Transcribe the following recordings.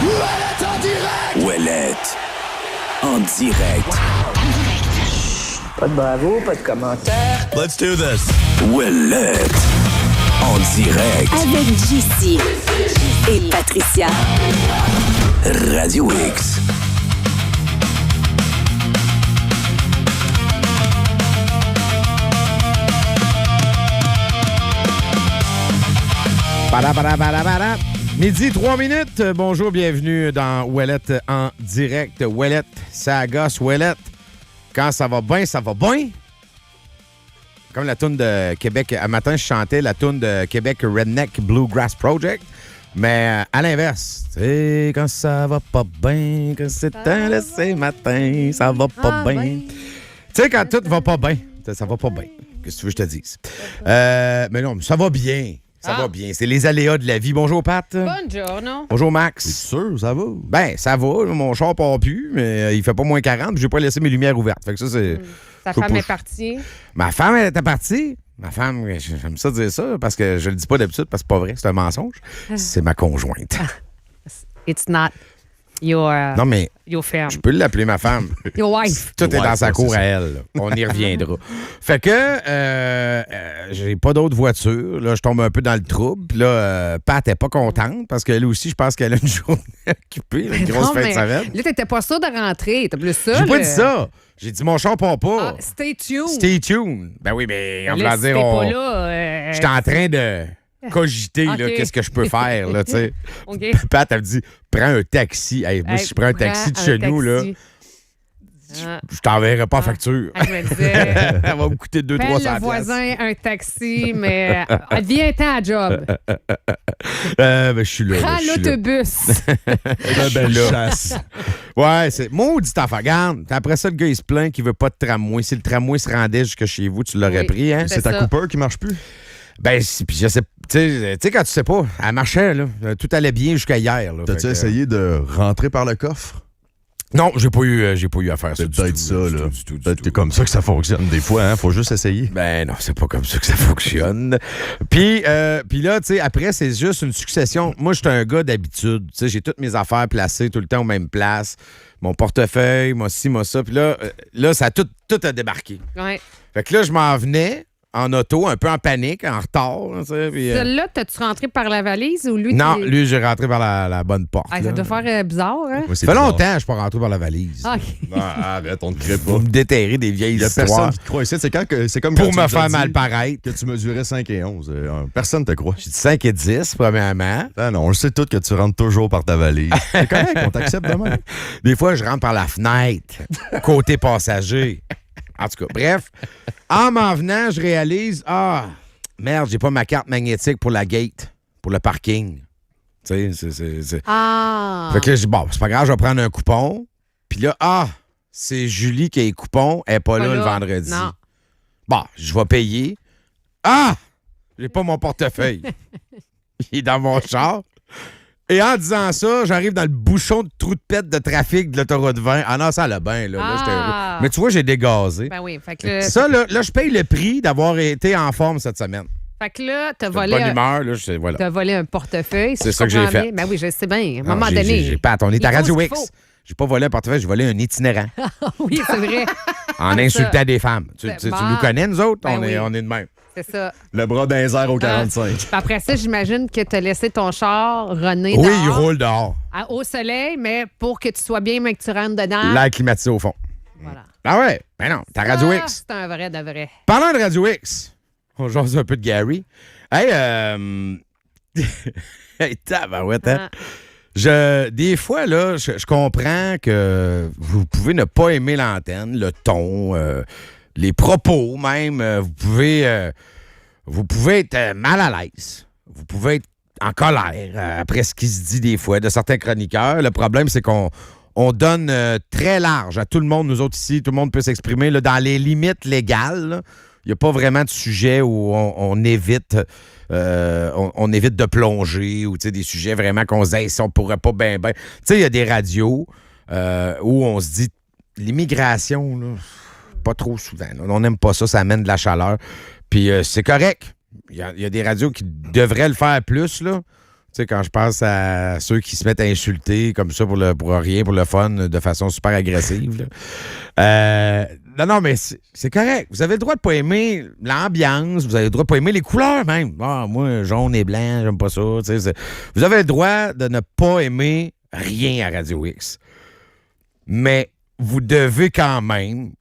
Ouellette en direct! Ouellette en direct. Pas de bravo, pas de commentaire. Let's do this. Ouellette en direct. Avec JC et Patricia. Radio X. Para. Midi, 3 minutes. Bonjour, bienvenue dans Ouellette en direct. Ouellette, ça gosse. Ouellette, quand ça va bien, ça va bien. Comme la toune de Québec. Un matin, je chantais la toune de Québec Redneck Bluegrass Project. Mais à l'inverse, tu sais, quand ça va pas bien, que c'est un laissé matin, ça va pas bien. Tu sais, quand tout va pas bien, ça va pas bien. Qu'est-ce que tu veux que je te dise? Mais non, ça va bien. Ça va bien. C'est les aléas de la vie. Bonjour, Pat. Buongiorno. Bonjour, Max. C'est sûr, ça va? Ben, ça va. Mon char part plus, mais il fait pas moins 40. Puis j'ai pas laissé mes lumières ouvertes. Fait que ça, c'est... Ta femme est partie. Ma femme, elle était partie. Ma femme, j'aime ça dire ça parce que je le dis pas d'habitude parce que c'est pas vrai. C'est un mensonge. C'est ma conjointe. It's not your, Non, mais your femme. je peux l'appeler ma femme. Your wife. Tout est dans sa cour à elle. Là. On y reviendra. Fait que j'ai pas d'autre voiture. Là, je tombe un peu dans le trouble. Puis là, Pat est pas contente parce qu'elle aussi, je pense qu'elle a une journée occupée, une grosse fin de semaine. Là, t'étais pas sûr de rentrer. T'as plus ça. J'ai pas dit ça. J'ai dit mon char part pas. Stay tuned. Stay tuned. Ben oui, mais on là, va si dire... t'es pas là... J'étais en train de cogiter, OK. là, qu'est-ce que je peux faire, là, tu sais. OK. Puis Pat, elle me dit, prends un taxi. Hey, moi, si je prends un taxi de chez nous, là, je t'enverrai pas facture. Je me disais... Elle va me coûter 200-300 Prends le piastres. voisin un taxi, mais viens-t'en à job. Ben, je suis là. Prends je suis là. l'autobus. Ben, belle chasse. Ouais, c'est maudit affaire. Regarde, après ça, le gars, il se plaint qu'il veut pas de tramway. Si le tramway se rendait jusque chez vous, tu l'aurais Oui. pris, hein? C'est C'est ta ça. Cooper qui marche plus? Ben, puis je sais, tu sais, quand tu sais pas, elle marchait, là. Tout allait bien jusqu'à hier, là. T'as-tu Fait que, essayé de rentrer par le coffre? Non, j'ai pas eu à faire ça. C'est du peut-être tout, ça, du là. tout, du tout, du Peut-être tout. que comme ça que ça fonctionne des fois, hein? Faut juste essayer. Ben non, c'est pas comme ça que ça fonctionne. Puis là, tu sais, après, c'est juste une succession. Moi, je suis un gars d'habitude. Tu sais, j'ai toutes mes affaires placées tout le temps aux mêmes places. Mon portefeuille, moi ci, moi ça. Puis là, ça a tout a débarqué. Ouais. Fait que là, je m'en venais en auto, un peu en panique, en retard. Tu sais, puis, Celle-là, t'as-tu rentré par la valise ou lui? non, t'es- lui, j'ai rentré par la bonne porte. Ah, là. ça doit faire bizarre, hein? Ouais, c'est Ça fait bizarre. longtemps que je suis pas rentré par la valise. Ah, Arrête, on ne crée pas. Vous me déterrez des vieilles Il y a histoires personne qui te croit ici. C'est comme pour quand tu me nous as faire dit mal paraître. que tu mesurais 5 et 11. Personne te croit. J'ai dit 5 et 10, premièrement. Ah non, on le sait tous que tu rentres toujours par ta valise. C'est correct, on t'accepte demain. Des fois, je rentre par la fenêtre, côté passager. En tout cas, bref, en m'en venant, je réalise, merde, j'ai pas ma carte magnétique pour la gate, pour le parking. Tu sais, c'est... Ah! Fait que là, je dis, bon, c'est pas grave, je vais prendre un coupon. Puis là, c'est Julie qui a les coupons, elle est pas là le vendredi. Non. Bon, je vais payer. J'ai pas mon portefeuille. Il est dans mon char. Et en disant ça, j'arrive dans le bouchon de trou de pète de trafic de l'autoroute 20. Ah non, ça allait bien, là. Là, j'étais heureux. Mais tu vois, j'ai dégazé. Ben oui, fait que Ça, là, je paye le prix d'avoir été en forme cette semaine. t'as De volé, bonne humeur, là, voilà. t'as volé un portefeuille. C'est si ça je que j'ai comprends fait. bien. Ben oui, je sais bien. À un Non, moment j'ai- donné. Pat, on est il à faut Radio ce qu'il X. faut. J'ai pas volé un portefeuille, j'ai volé un itinérant Oui, c'est vrai. en insultant des femmes. Tu bon. nous connais, nous autres? Ben on oui. est de même. C'est ça. Le bras d'un air au 45. Puis après ça, j'imagine que t'as laissé ton char runner Oui, dehors, il roule dehors. au soleil, mais pour que tu sois bien, mais que tu rentres dedans. L'air climatisé au fond. Voilà. Ah ouais? Ben non, t'as Radio Ah, X. C'est un vrai de vrai. Parlant de Radio X, on jase un peu de Gary. Hey, hey, tabarouette, hein? Des fois, là, je comprends que vous pouvez ne pas aimer l'antenne, le ton, les propos même. Vous pouvez être mal à l'aise. Vous pouvez être en colère après ce qui se dit des fois de certains chroniqueurs. Le problème, c'est qu'on donne très large à tout le monde, nous autres ici. Tout le monde peut s'exprimer là, dans les limites légales, là. Il n'y a pas vraiment de sujet où on évite on évite de plonger ou des sujets vraiment qu'on se dit si on pourrait pas bien. Tu sais, il y a des radios où on se dit l'immigration, là, pas trop souvent. Là, on n'aime pas ça, ça amène de la chaleur. Puis c'est correct. Il y a des radios qui devraient le faire plus, là. sais, quand je pense à ceux qui se mettent à insulter comme ça pour rien, pour le fun, de façon super agressive. Là. Non, mais c'est correct. Vous avez le droit de pas aimer l'ambiance, vous avez le droit de pas aimer les couleurs même. Ah, moi, jaune et blanc, j'aime pas ça. Vous avez le droit de ne pas aimer rien à Radio X. Mais vous devez quand même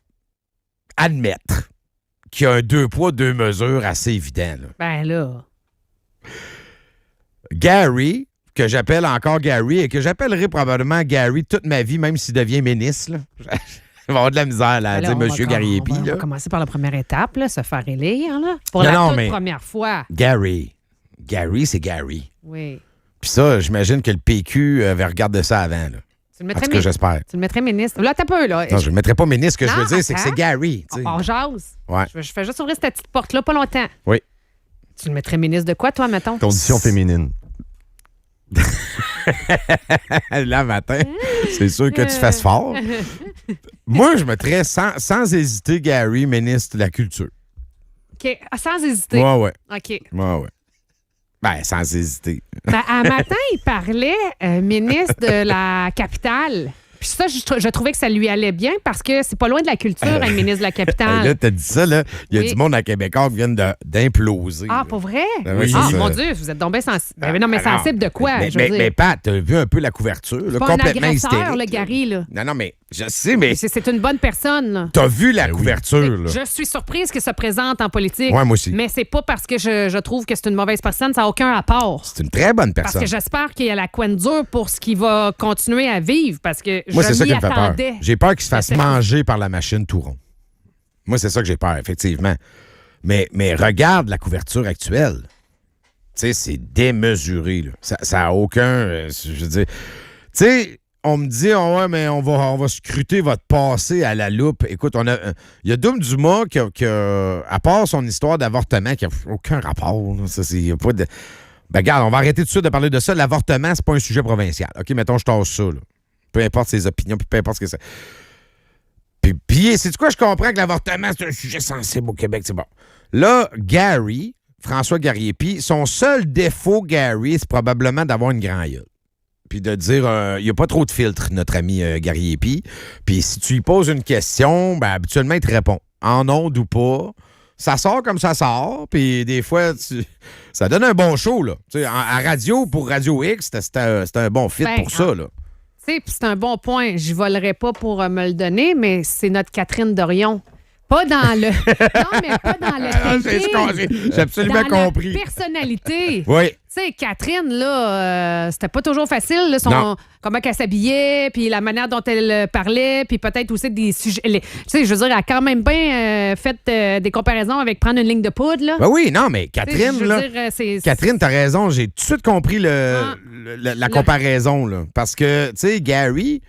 admettre qu'il y a un 2 poids, 2 mesures assez évident. Là. Ben là. Gary, que j'appelle encore Gary et que j'appellerai probablement Gary toute ma vie, même s'il devient ministre. Là. Il va avoir de la misère là, à dire Monsieur Gariepi. On va commencer par la première étape, là, se faire élire. Là, pour toute première fois. Gary. Gary, c'est Gary. Oui. Puis ça, j'imagine que le PQ avait regardé ça avant. Là. Tu le mettrais en tout cas, j'espère. Tu le mettrais ministre. Là, t'as peu, là. Non, je ne le mettrais pas ministre. Ce que je veux dire, c'est que c'est Gary. On jase. Ouais. Je fais juste ouvrir cette petite porte-là pas longtemps. Oui. Tu le mettrais ministre de quoi, toi, mettons? Condition féminine. Là, matin, c'est sûr que tu fasses fort. Moi, je mettrais sans hésiter Gary, ministre de la Culture. OK. Sans hésiter. Ouais. OK. Ouais. Ben, sans hésiter. Ben, un matin, il parlait ministre de la capitale. Puis ça, je trouvais que ça lui allait bien parce que c'est pas loin de la culture, un ministre de la capitale. Là, t'as dit ça, là. Il y a du monde à Québécois qui viennent d'imploser. Ah, là. pour vrai? Oui, mon Dieu, vous êtes tombé sensible. Non, mais sensible de quoi? Mais Pat, t'as vu un peu la couverture, là, complètement hystérique. C'est pas un agresseur, le Gary, là. Non, mais je sais, mais... C'est une bonne personne, là. T'as vu la couverture, là. Je suis surprise que ça présente en politique. Ouais, moi aussi. Mais c'est pas parce que je trouve que c'est une mauvaise personne, ça n'a aucun rapport. C'est une très bonne personne. Parce que j'espère qu'il y a la coin dure pour ce qu'il va continuer à vivre, parce que moi, c'est ça qui me fait peur. J'ai peur qu'il se fasse manger par la machine tout rond. Moi, c'est ça que j'ai peur, effectivement. Mais regarde la couverture actuelle. Tu sais, c'est démesuré, là. Ça a aucun... je veux dire... Tu sais... On me dit, ouais, mais on va scruter votre passé à la loupe. Écoute, il y a Doom Dumas qui à part son histoire d'avortement, qui n'a aucun rapport. Là, ça, c'est pas de... Ben, regarde, on va arrêter tout de suite de parler de ça. L'avortement, c'est pas un sujet provincial. OK, mettons, je tasse ça. Là. Peu importe ses opinions, puis peu importe ce que c'est. Puis c'est quoi, je comprends que l'avortement, c'est un sujet sensible au Québec, c'est bon. Là, Gary, François Gariepi, son seul défaut, Gary, c'est probablement d'avoir une grande gueule. Puis de dire, il n'y a pas trop de filtre, notre ami Gariepi. Puis si tu lui poses une question, ben habituellement, il te répond. En ondes ou pas. Ça sort comme ça sort. Puis des fois, ça donne un bon show, là. Tu sais, à radio, pour Radio X, c'était un bon fit pour ça, là. Tu sais, c'est un bon point. Je volerai pas pour me le donner, mais c'est notre Catherine Dorion. Pas dans le... Non, mais pas dans le... J'ai absolument compris. La personnalité. Oui. Tu sais, Catherine, là, c'était pas toujours facile, là, comment elle s'habillait, puis la manière dont elle parlait, puis peut-être aussi des sujets... Tu sais, je veux dire, elle a quand même bien fait des comparaisons avec prendre une ligne de poudre, là. Ben oui, non, mais Catherine, là... Catherine, t'as raison, j'ai tout de suite compris la comparaison, là. Parce que, tu sais, Gary...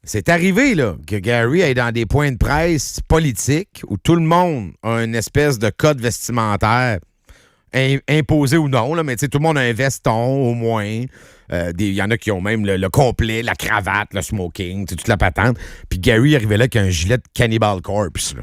C'est arrivé, là, que Gary est dans des points de presse politiques où tout le monde a une espèce de code vestimentaire imposé ou non, là, mais tu sais, tout le monde a un veston, au moins. Il y en a qui ont même le complet, la cravate, le smoking, toute la patente. Puis Gary arrivait là avec un gilet de Cannibal Corpse, là,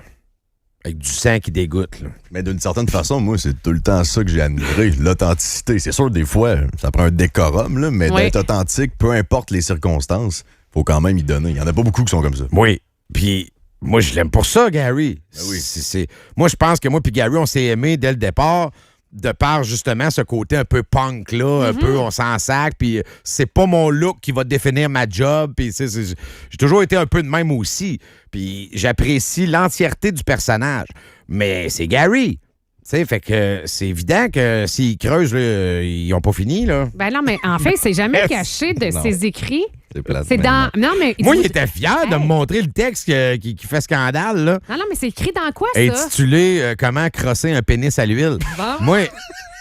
avec du sang qui dégoûte. Là. Mais d'une certaine façon, moi, c'est tout le temps ça que j'ai admiré, l'authenticité. C'est sûr, des fois, ça prend un décorum, là, mais d'être authentique, peu importe les circonstances, faut quand même y donner. Il n'y en a pas beaucoup qui sont comme ça. Oui. Puis moi, je l'aime pour ça, Gary. Ben oui. Moi, je pense que moi puis Gary, on s'est aimés dès le départ de par, justement, ce côté un peu punk, là, un peu on s'en sac, puis c'est pas mon look qui va définir ma job, puis j'ai toujours été un peu de même aussi. Puis j'apprécie l'entièreté du personnage. Mais c'est Gary. Tu sais, fait que c'est évident que s'ils creusent, là, ils n'ont pas fini, là. Ben non, mais en fait, c'est jamais caché de ses écrits. C'est plate. C'est dans... Non, mais... Moi, il était fier de me montrer le texte qui fait scandale, là. Non, mais c'est écrit dans quoi, ça? Intitulé Comment crosser un pénis à l'huile. Bon. Moi...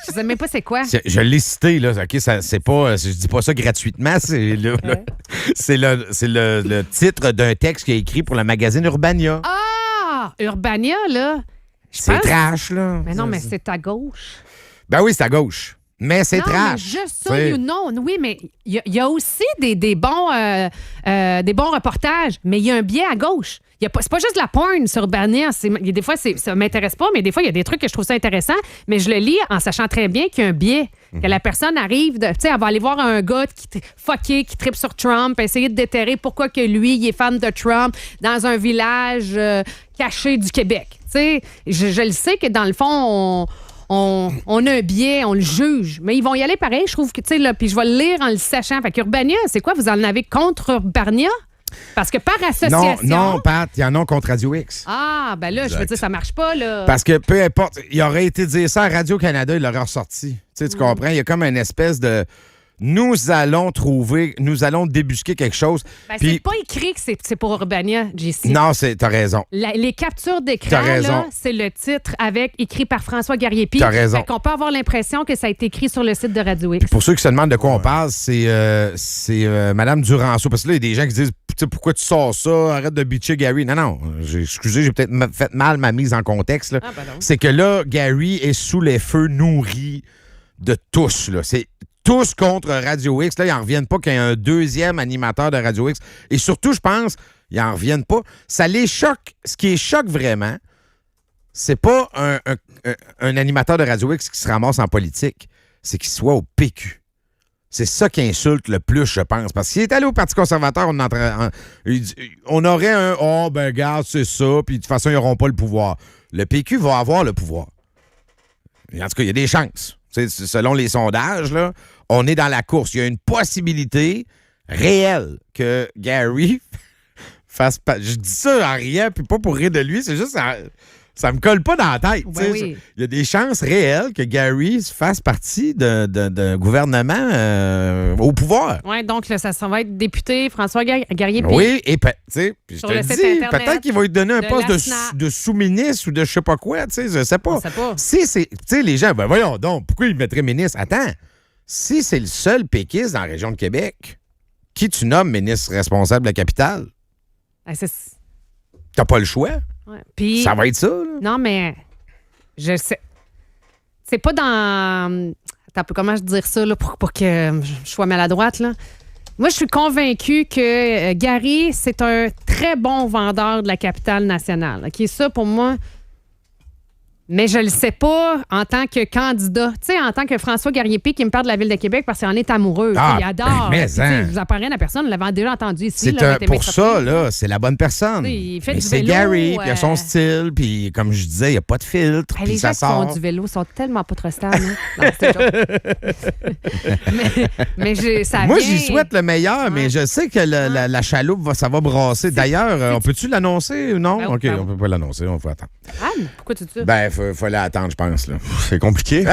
Je sais même pas c'est quoi. Je l'ai cité, là. OK, c'est pas... Je dis pas ça gratuitement. C'est le titre d'un texte qu'il a écrit pour le magazine Urbania. Ah! Urbania, là... C'est trash, là. Mais non, mais c'est à gauche. Ben oui, c'est à gauche. Mais c'est trash. Mais juste ça, non. Oui, mais il y a aussi des bons reportages, mais il y a un biais à gauche. C'est pas juste de la porn sur Urbania. Des fois, ça m'intéresse pas, mais des fois, il y a des trucs que je trouve ça intéressant, mais je le lis en sachant très bien qu'il y a un biais. Que la personne arrive, tu sais, elle va aller voir un gars qui trippe sur Trump, essayer de déterrer pourquoi que lui, il est fan de Trump dans un village caché du Québec. Tu sais, je le sais que dans le fond, on a un biais, on le juge. Mais ils vont y aller pareil, je trouve que, tu sais, là, puis je vais le lire en le sachant. Fait qu'Urbania, c'est quoi? Vous en avez contre Urbania? Parce que par association... Non, Pat, il y en a contre Radio X. Ah, ben là, je veux dire, ça marche pas, là. Parce que peu importe, il aurait été dire ça à Radio-Canada, il l'aurait ressorti. Tu comprends? Il y a comme une espèce de... Nous allons débusquer quelque chose. Ben, puis... c'est pas écrit que c'est pour Urbania, JC. Non, t'as raison. Les captures d'écran, là, c'est le titre écrit par François Garriépi. T'as raison. Fait qu'on peut avoir l'impression que ça a été écrit sur le site de Radio X. Puis pour ceux qui se demandent de quoi on parle, c'est Mme Duranceau. Parce que là, il y a des gens qui disent pourquoi tu sors ça? Arrête de bitcher Gary. Non, excusez, j'ai peut-être fait mal ma mise en contexte. Là. C'est que là, Gary est sous les feux nourris de tous. Là. C'est tous contre Radio X. Là, ils n'en reviennent pas qu'il y ait un deuxième animateur de Radio X. Et surtout, je pense, ils n'en reviennent pas. Ça les choque. Ce qui les choque vraiment, c'est pas un animateur de Radio X qui se ramasse en politique. C'est qu'il soit au PQ. C'est ça qui insulte le plus, je pense. Parce qu'il est allé au Parti conservateur, on aurait un « Oh, ben, regarde, c'est ça, puis de toute façon, ils n'auront pas le pouvoir. » Le PQ va avoir le pouvoir. En tout cas, il y a des chances. T'sais, selon les sondages, là, on est dans la course. Il y a une possibilité réelle que Gary fasse... Je dis ça en riant, puis pas pour rire de lui, c'est juste... Ça me colle pas dans la tête. Ben oui. Il y a des chances réelles que Gary fasse partie d'un gouvernement au pouvoir. Oui, donc là, ça va être député François Garriépi. Oui, et je te le site dis, Internet peut-être qu'il va lui donner un de poste l'ASNA. de sous-ministre ou de je sais pas quoi, je sais pas. On sait pas. Si c'est, les gens, ben voyons donc, pourquoi il mettrait ministre? Attends, si c'est le seul péquiste dans la région de Québec, qui tu nommes ministre responsable de la capitale? T'as pas le choix. Ouais. Puis, ça va être ça, là. Non, mais je sais. C'est pas dans. Attends, comment je dire ça là, pour que je sois maladroite, là? Moi, je suis convaincue que Gary, c'est un très bon vendeur de la capitale nationale. OK, ça, pour moi. Mais je le sais pas en tant que candidat. Tu sais, en tant que François Garriépi qui me parle de la Ville de Québec parce qu'il en est amoureux. Ah, il adore. mais je vous apprends rien à personne. On l'avait déjà entendu ici. Pour ça, là, c'est la bonne personne. Il fait mais du c'est vélo, Gary, puis il a son style, puis comme je disais, il n'y a pas de filtre, puis les ça gens qui sort. font du vélo sont tellement pas trop stables. Non, c'est mais ça moi, vient... j'y souhaite le meilleur, mais je sais que la chaloupe, ça va brasser. D'ailleurs, on peut-tu l'annoncer ou non? Ben, OK, on peut pas l'annoncer, on faut attendre. Anne, pourquoi tu dis ça? Ben, il fallait attendre, je pense. Là. C'est compliqué.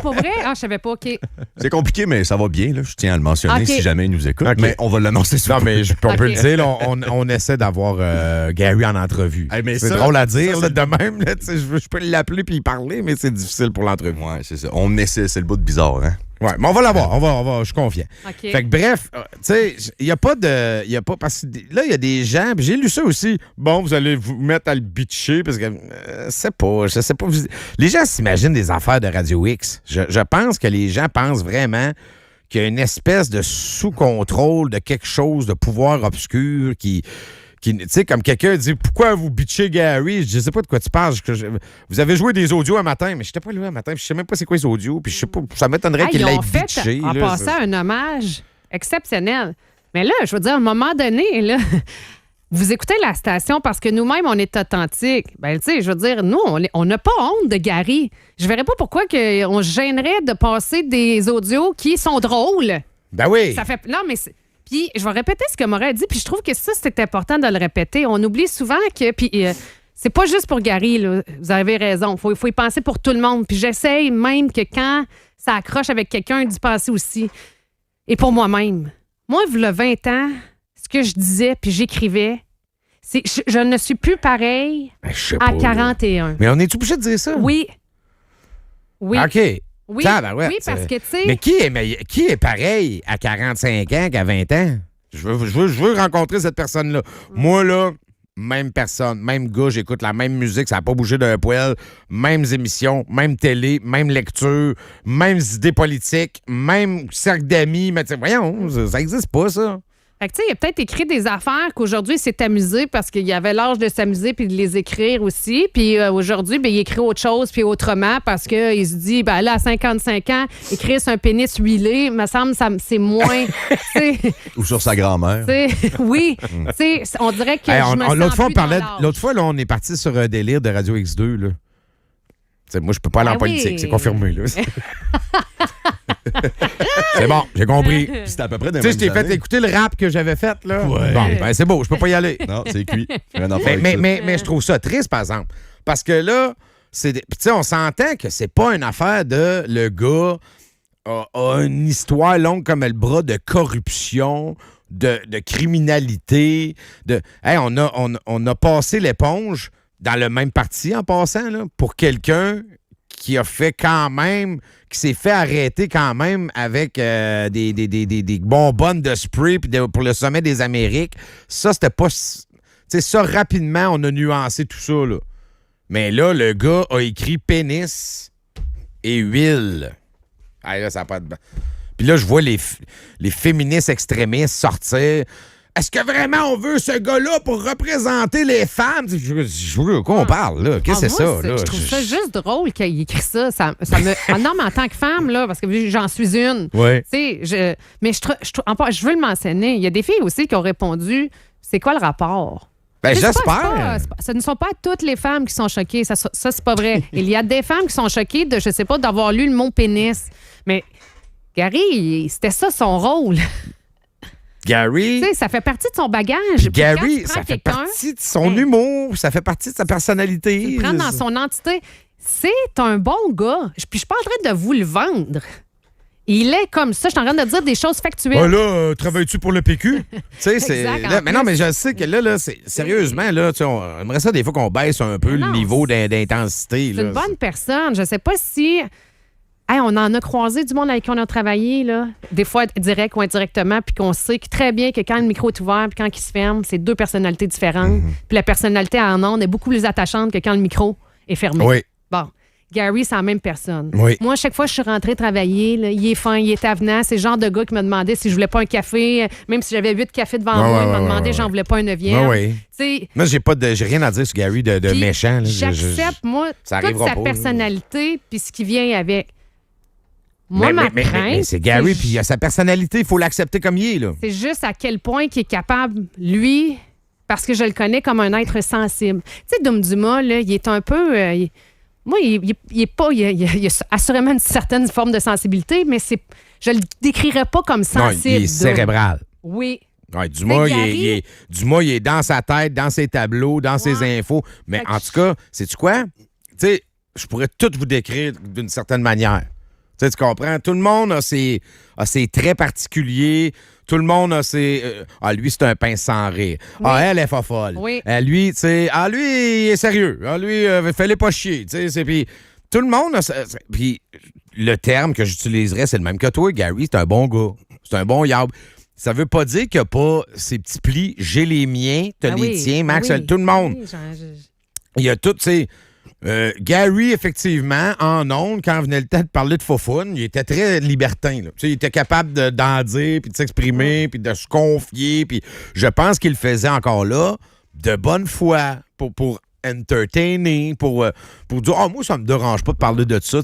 Pour vrai? Ah, je savais pas, OK. C'est compliqué, mais ça va bien. Là. Je tiens à le mentionner OK. si jamais il nous écoute. OK. Mais on va l'annoncer sur Non, mais on peut OK. le dire, là, on essaie d'avoir Gary en entrevue. Hey, mais c'est ça, drôle à dire, ça, là, de même. Là, je peux l'appeler puis y parler, mais c'est difficile pour l'entrevue. Ouais, c'est ça. On essaie, c'est le bout de bizarre, hein? Ouais, mais on va l'avoir, je suis confiant. OK. Fait que bref, tu sais, il n'y a pas parce que là, il y a des gens, puis j'ai lu ça aussi. Bon, vous allez vous mettre à le bitcher parce que je sais pas. Les gens s'imaginent des affaires de Radio X. Je pense que les gens pensent vraiment qu'il y a une espèce de sous-contrôle de quelque chose de pouvoir obscur qui tu sais, comme quelqu'un dit « Pourquoi vous bitchez Gary? » Je sais pas de quoi tu parles. Vous avez joué des audios un matin, mais j'étais pas là un matin, puis je sais même pas c'est quoi les audios, puis je sais pas, ça m'étonnerait qu'il l'ait bitché. En passant un hommage exceptionnel. Mais là, je veux dire, à un moment donné, là, vous écoutez la station parce que nous-mêmes, on est authentiques. Ben, tu sais, je veux dire, nous, on n'a pas honte de Gary. Je verrais pas pourquoi on se gênerait de passer des audios qui sont drôles. Ben oui. Ça fait... Non, mais... Puis, je vais répéter ce que Maureen a dit, puis je trouve que ça, c'est important de le répéter. On oublie souvent que... Puis, c'est pas juste pour Gary, là. Vous avez raison. Faut y penser pour tout le monde. Puis, j'essaye même que quand ça accroche avec quelqu'un, d'y penser aussi. Et pour moi-même. Moi, il y a 20 ans, ce que je disais, puis j'écrivais, c'est je ne suis plus pareil à 41. Mais on est obligé de dire ça? Oui. Oui. OK. Oui, Tabarouette, oui, parce que, tu sais... Mais qui est pareil à 45 ans qu'à 20 ans? Je veux rencontrer cette personne-là. Moi, là, même personne, même gars, j'écoute la même musique, ça n'a pas bougé d'un poil, mêmes émissions, même télé, même lecture, mêmes idées politiques, même cercle d'amis. Mais voyons, ça n'existe pas, ça. Fait que, tu sais, il a peut-être écrit des affaires qu'aujourd'hui, il s'est amusé parce qu'il avait l'âge de s'amuser puis de les écrire aussi. Puis aujourd'hui, ben, il écrit autre chose puis autrement parce qu'il se dit, ben là, à 55 ans, écrire sur un pénis huilé, me semble, c'est moins... Ou sur sa grand-mère. Oui. On dirait que je me sens l'autre fois, plus dans l'âge. l'autre fois, là, on est parti sur un délire de Radio X2, là. T'sais, moi, je peux pas aller en politique, c'est confirmé, là. C'est bon, j'ai compris. C'était à peu près des Tu sais, je t'ai fait écouter le rap que j'avais fait, là. Ouais. Bon, ben c'est beau, je peux pas y aller. Non, c'est cuit. Mais je trouve ça triste, par exemple. Parce que là, tu sais, on s'entend que c'est pas une affaire de le gars a une histoire longue comme le bras de corruption, de criminalité. Hey, on a passé l'éponge dans le même parti en passant, là, pour quelqu'un qui a fait quand même, qui s'est fait arrêter quand même avec des bonbonnes de spray pour le sommet des Amériques. Ça, c'était pas... Tu sais, ça, rapidement, on a nuancé tout ça, là. Mais là, le gars a écrit pénis et huile. Ah, là, ça n'a pas de... Puis là, je vois les féministes extrémistes sortir... Est-ce que vraiment on veut ce gars-là pour représenter les femmes? Je veux qu'on parle, là. Qu'est-ce que c'est ça, là? Je trouve ça juste drôle qu'il écrit ça. Ça me... Ah non, mais en tant que femme, là, parce que j'en suis une. Oui. Tu sais, mais je veux le mentionner. Il y a des filles aussi qui ont répondu, c'est quoi le rapport? Ben, j'espère. Ce ne sont pas toutes les femmes qui sont choquées. Ça c'est pas vrai. Il y a des femmes qui sont choquées de, je sais pas, d'avoir lu le mot pénis. Mais Gary, c'était ça son rôle. Gary... Tu sais, ça fait partie de son bagage. Puis Gary, ça fait partie de son humour, ça fait partie de sa personnalité. Tu le prends dans son entité. C'est un bon gars. Puis je suis pas en train de vous le vendre. Il est comme ça. Je suis en train de dire des choses factuelles. Ah là, travailles-tu pour le PQ? Tu sais, c'est... Mais non, mais je sais que là c'est sérieusement, là, on aimerait ça des fois qu'on baisse un peu le niveau d'intensité. C'est une bonne personne. Je sais pas si... Hey, on en a croisé du monde avec qui on a travaillé, là. Des fois, direct ou indirectement, puis qu'on sait très bien que quand le micro est ouvert puis quand il se ferme, c'est deux personnalités différentes. Puis la personnalité en ondes est beaucoup plus attachante que quand le micro est fermé. Oui. Bon. Gary, c'est la même personne. Oui. Moi, chaque fois que je suis rentrée travailler, là, il est fin, il est avenant. C'est le genre de gars qui me demandait si je voulais pas un café. Même si j'avais 8 cafés devant moi, il m'a demandé j'en voulais pas un 9e. Oui. Moi, j'ai rien à dire sur Gary de méchant. Là. J'accepte, moi, toute sa personnalité puis ce qui vient avec. Moi, mais c'est Gary, puis il a sa personnalité, il faut l'accepter comme il est. Là. C'est juste à quel point il est capable, lui, parce que je le connais comme un être sensible. Tu sais, Dom Dumas, là, il est un peu... moi, il est pas... Il a assurément une certaine forme de sensibilité, mais je le décrirais pas comme sensible. Non, il est cérébral. Oui. Ouais, Dumas, il est dans sa tête, dans ses tableaux, dans ses infos. Mais en tout cas, sais-tu quoi? Tu sais, je pourrais tout vous décrire d'une certaine manière. Tu comprends? Tout le monde a ses traits particuliers. Tout le monde a ses... lui, c'est un pince sans rire. Oui. Elle est folle. Oui. Lui, tu sais... lui, il est sérieux. Lui, fallait pas chier. Tu sais, puis tout le monde a... Puis le terme que j'utiliserais, c'est le même que toi, Gary. C'est un bon gars. C'est un bon yab. Ça veut pas dire qu'il n'y a pas ces petits plis. J'ai les miens, t'as les tiens, Max, tout le monde. Oui, il y a tout, tu sais... Gary, effectivement, en ondes, quand venait le temps de parler de faufoune, il était très libertin. Là. Il était capable d'en dire, puis de s'exprimer, puis de se confier. Puis je pense qu'il le faisait encore là de bonne foi pour entertainer, pour dire « moi, ça me dérange pas de parler de ça. »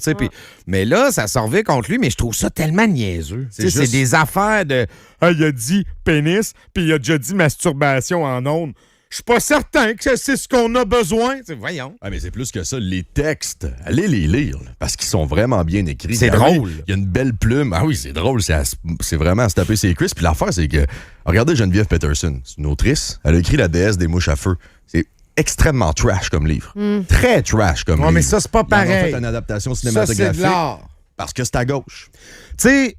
Mais là, ça servait contre lui, mais je trouve ça tellement niaiseux. C'est des affaires de « il a dit pénis, puis il a déjà dit masturbation en ondes. » Je suis pas certain que c'est ce qu'on a besoin. Voyons. Ah, mais c'est plus que ça. Les textes, allez les lire, là, parce qu'ils sont vraiment bien écrits. C'est drôle. Il y a une belle plume. Ah oui, c'est drôle. C'est vraiment à se taper ses cuisses. Puis l'affaire, c'est que... Regardez Geneviève Peterson. C'est une autrice. Elle a écrit La déesse des mouches à feu. C'est extrêmement trash comme livre. Très trash comme livre. Mais ça, c'est pas pareil. Ils en ont fait une adaptation cinématographique. Ça, c'est de l'art. Parce que c'est à gauche. Tu sais...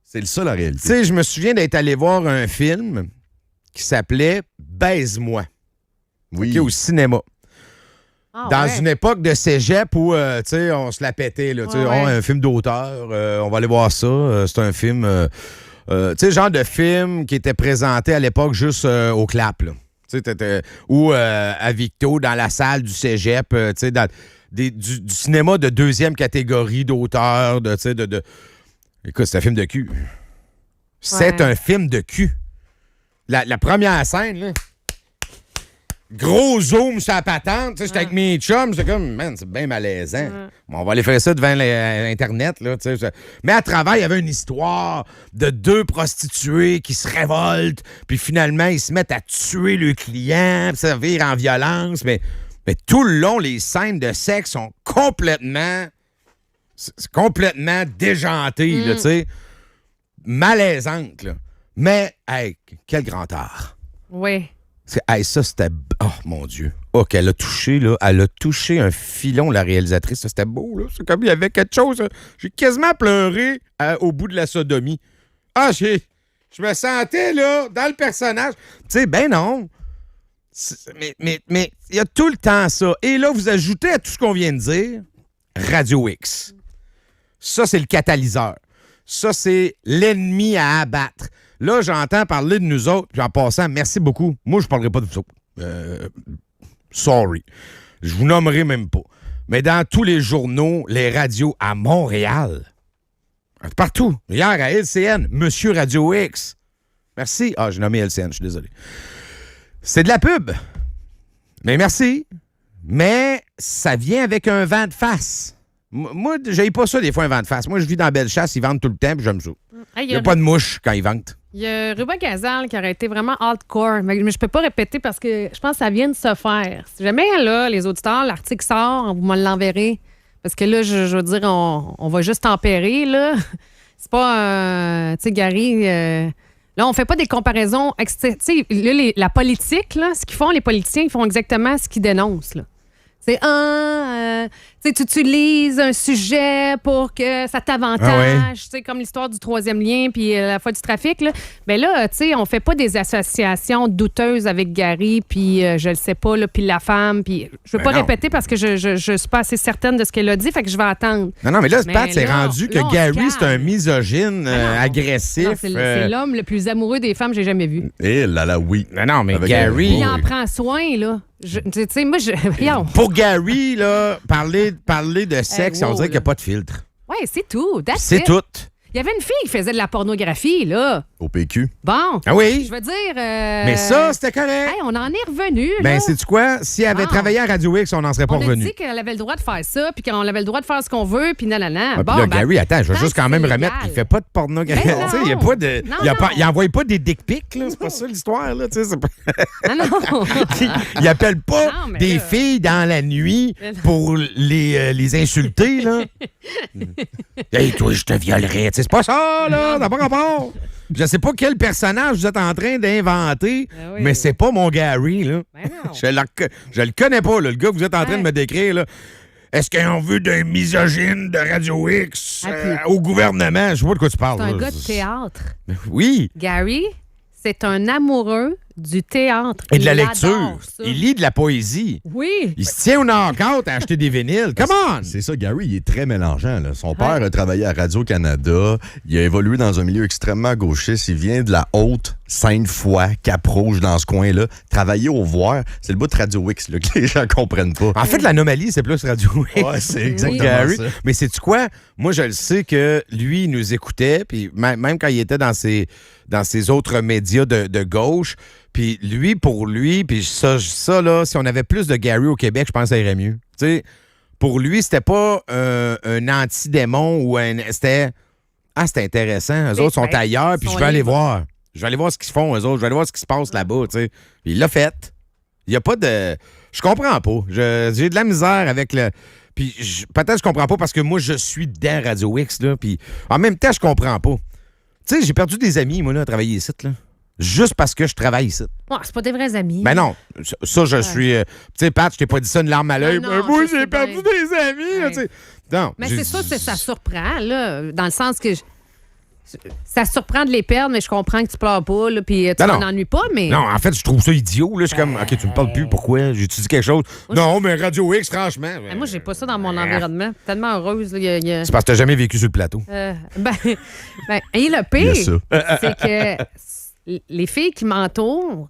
C'est ça, la réalité. Tu sais, je me souviens d'être allé voir un film qui s'appelait « Baise-moi ». Oui. Okay, au cinéma. Dans une époque de cégep où on se la pétait. Là, un film d'auteur, on va aller voir ça. C'est un film... genre de film qui était présenté à l'époque juste au clap. Là. Ou à Victo, dans la salle du cégep, du cinéma de deuxième catégorie d'auteur. Écoute, c'est un film de cul. C'est un film de cul. la première scène, là, gros zoom sur la patente. J'étais avec mes chums. C'est comme, man, c'est bien malaisant. Bon, on va aller faire ça devant l'Internet. Là, mais à travers, il y avait une histoire de 2 prostituées qui se révoltent. Puis finalement, ils se mettent à tuer le client. Puis ça vire en violence. Mais tout le long, les scènes de sexe sont complètement déjantées. Là, malaisantes. Là. Mais, hey, quel grand art. Oui. Ça, c'était... Oh, mon Dieu. Oh, qu'elle a touché, là. Elle a touché un filon, la réalisatrice. Ça, c'était beau, là. C'est comme il y avait quelque chose. J'ai quasiment pleuré au bout de la sodomie. Ah, je me sentais, là, dans le personnage. Tu sais, ben non. Mais il y a tout le temps ça. Et là, vous ajoutez à tout ce qu'on vient de dire, Radio X. Ça, c'est le catalyseur. Ça, c'est l'ennemi à abattre. Là, j'entends parler de nous autres, puis en passant, merci beaucoup. Moi, je ne parlerai pas de vous autres. Sorry. Je vous nommerai même pas. Mais dans tous les journaux, les radios à Montréal, partout. Hier, à LCN, Monsieur Radio X. Merci. Ah, j'ai nommé LCN, je suis désolé. C'est de la pub. Mais merci. Mais ça vient avec un vent de face. Moi, j'aille pas ça des fois, un vent de face. Moi, je vis dans Bellechasse, ils vendent tout le temps, puis j'aime ça. Il n'y a pas de mouche quand ils vendent. Il y a Ruben Gazal qui aurait été vraiment hardcore, mais je peux pas répéter parce que je pense que ça vient de se faire. Si jamais, là, les auditeurs, l'article sort, vous me l'enverrez. Parce que là, je veux dire, on va juste tempérer, là. C'est pas, tu sais, Gary... là, on fait pas des comparaisons... Tu sais, la politique, là, ce qu'ils font, les politiciens, ils font exactement ce qu'ils dénoncent, là. C'est tu utilises un sujet pour que ça t'avantage, tu sais, comme l'histoire du 3e lien puis la fois du trafic. Là. Ben là, tu sais, on fait pas des associations douteuses avec Gary puis je le sais pas, là, puis la femme. Puis je veux pas répéter parce que je suis pas assez certaine de ce qu'elle a dit, fait que je vais attendre. Non, mais là, Pat, c'est rendu que Gary, c'est un misogyne agressif. Non, c'est l'homme le plus amoureux des femmes que j'ai jamais vu. Et là, oui. Non, mais avec Gary... Il en prend soin, là. Tu sais, moi, Pour Gary, là, parler de sexe, on dirait qu'il n'y a pas de filtre. Oui, c'est tout. C'est tout. Il y avait une fille qui faisait de la pornographie, là. Au PQ. Bon. Ah oui? Je veux dire... Mais ça, c'était correct. Hey, on en est revenu, là. Ben, sais-tu quoi? Si elle avait travaillé à Radio X, on n'en serait pas revenu. On a dit qu'elle avait le droit de faire ça, puis qu'on avait le droit de faire ce qu'on veut, puis nanana. Bon, là, Gary, attends, je vais juste quand même remettre. Il fait pas de pornographie. Ben il n'y a pas de... Non, il envoie pas des dick pics, là. C'est pas ça l'histoire, là. Non. Il appelle pas des là... filles dans la nuit pour les insulter, là. Hey, toi, je te violerais. C'est pas ça, là. T'as pas rapport. Je sais pas quel personnage vous êtes en train d'inventer, mais c'est pas mon Gary, là. Je le connais pas, là, le gars que vous êtes en train de me décrire, là. Est-ce qu'on veut d'un misogyne de Radio X au gouvernement? Je sais pas de quoi tu parles. C'est un gars de théâtre. Oui. Gary, c'est un amoureux du théâtre. Et de la lecture. Il lit de la poésie. Oui. Il se tient au knock-out à acheter des vinyles. Come on! C'est ça, Gary, il est très mélangeant. Là. Son père a travaillé à Radio-Canada. Il a évolué dans un milieu extrêmement gauchiste. Il vient de la haute Sainte-Foy, Cap-Rouge, dans ce coin-là. Travailler au Voir, c'est le bout de Radio X là, que les gens comprennent pas. En fait, l'anomalie, c'est plus Radio X. Ouais, c'est exactement Gary. ça. Mais sais-tu quoi? Moi, je le sais que lui, il nous écoutait, puis même quand il était dans ses autres médias de gauche, puis lui, pour lui, puis ça, là, si on avait plus de Gary au Québec, je pense que ça irait mieux. Tu sais, pour lui, c'était pas un anti-démon ou c'était... Ah, c'était intéressant. Eux autres sont ailleurs, puis je vais aller voir. Je vais aller voir ce qu'ils font, eux autres. Je vais aller voir ce qui se passe là-bas, tu sais. Puis il l'a fait. Il n'y a pas de... Je comprends pas. J'ai de la misère avec le... Puis peut-être je comprends pas parce que moi, je suis dans Radio X, là. Puis en même temps, je comprends pas. Tu sais, j'ai perdu des amis, moi, là, à travailler ici, là. Juste parce que je travaille ici. Ouais, c'est pas des vrais amis. Ben non. Ça, je suis... tu sais, Pat, je t'ai pas dit ça une larme à l'œil. Non, moi, j'ai perdu des amis, là, tu sais. Non. Mais c'est sûr que ça surprend, là, dans le sens que... Ça surprend de les perdre, mais je comprends que tu pleures pas, là, puis tu t'en ennuies pas, mais... Non, en fait, je trouve ça idiot, là. Je suis comme, OK, tu me parles plus, pourquoi? J'ai-tu dit quelque chose? Non, mais Radio X, franchement... Moi, j'ai pas ça dans mon environnement. Tellement heureuse, là. C'est parce que t'as jamais vécu sur le plateau. Et le pire, c'est que les filles qui m'entourent,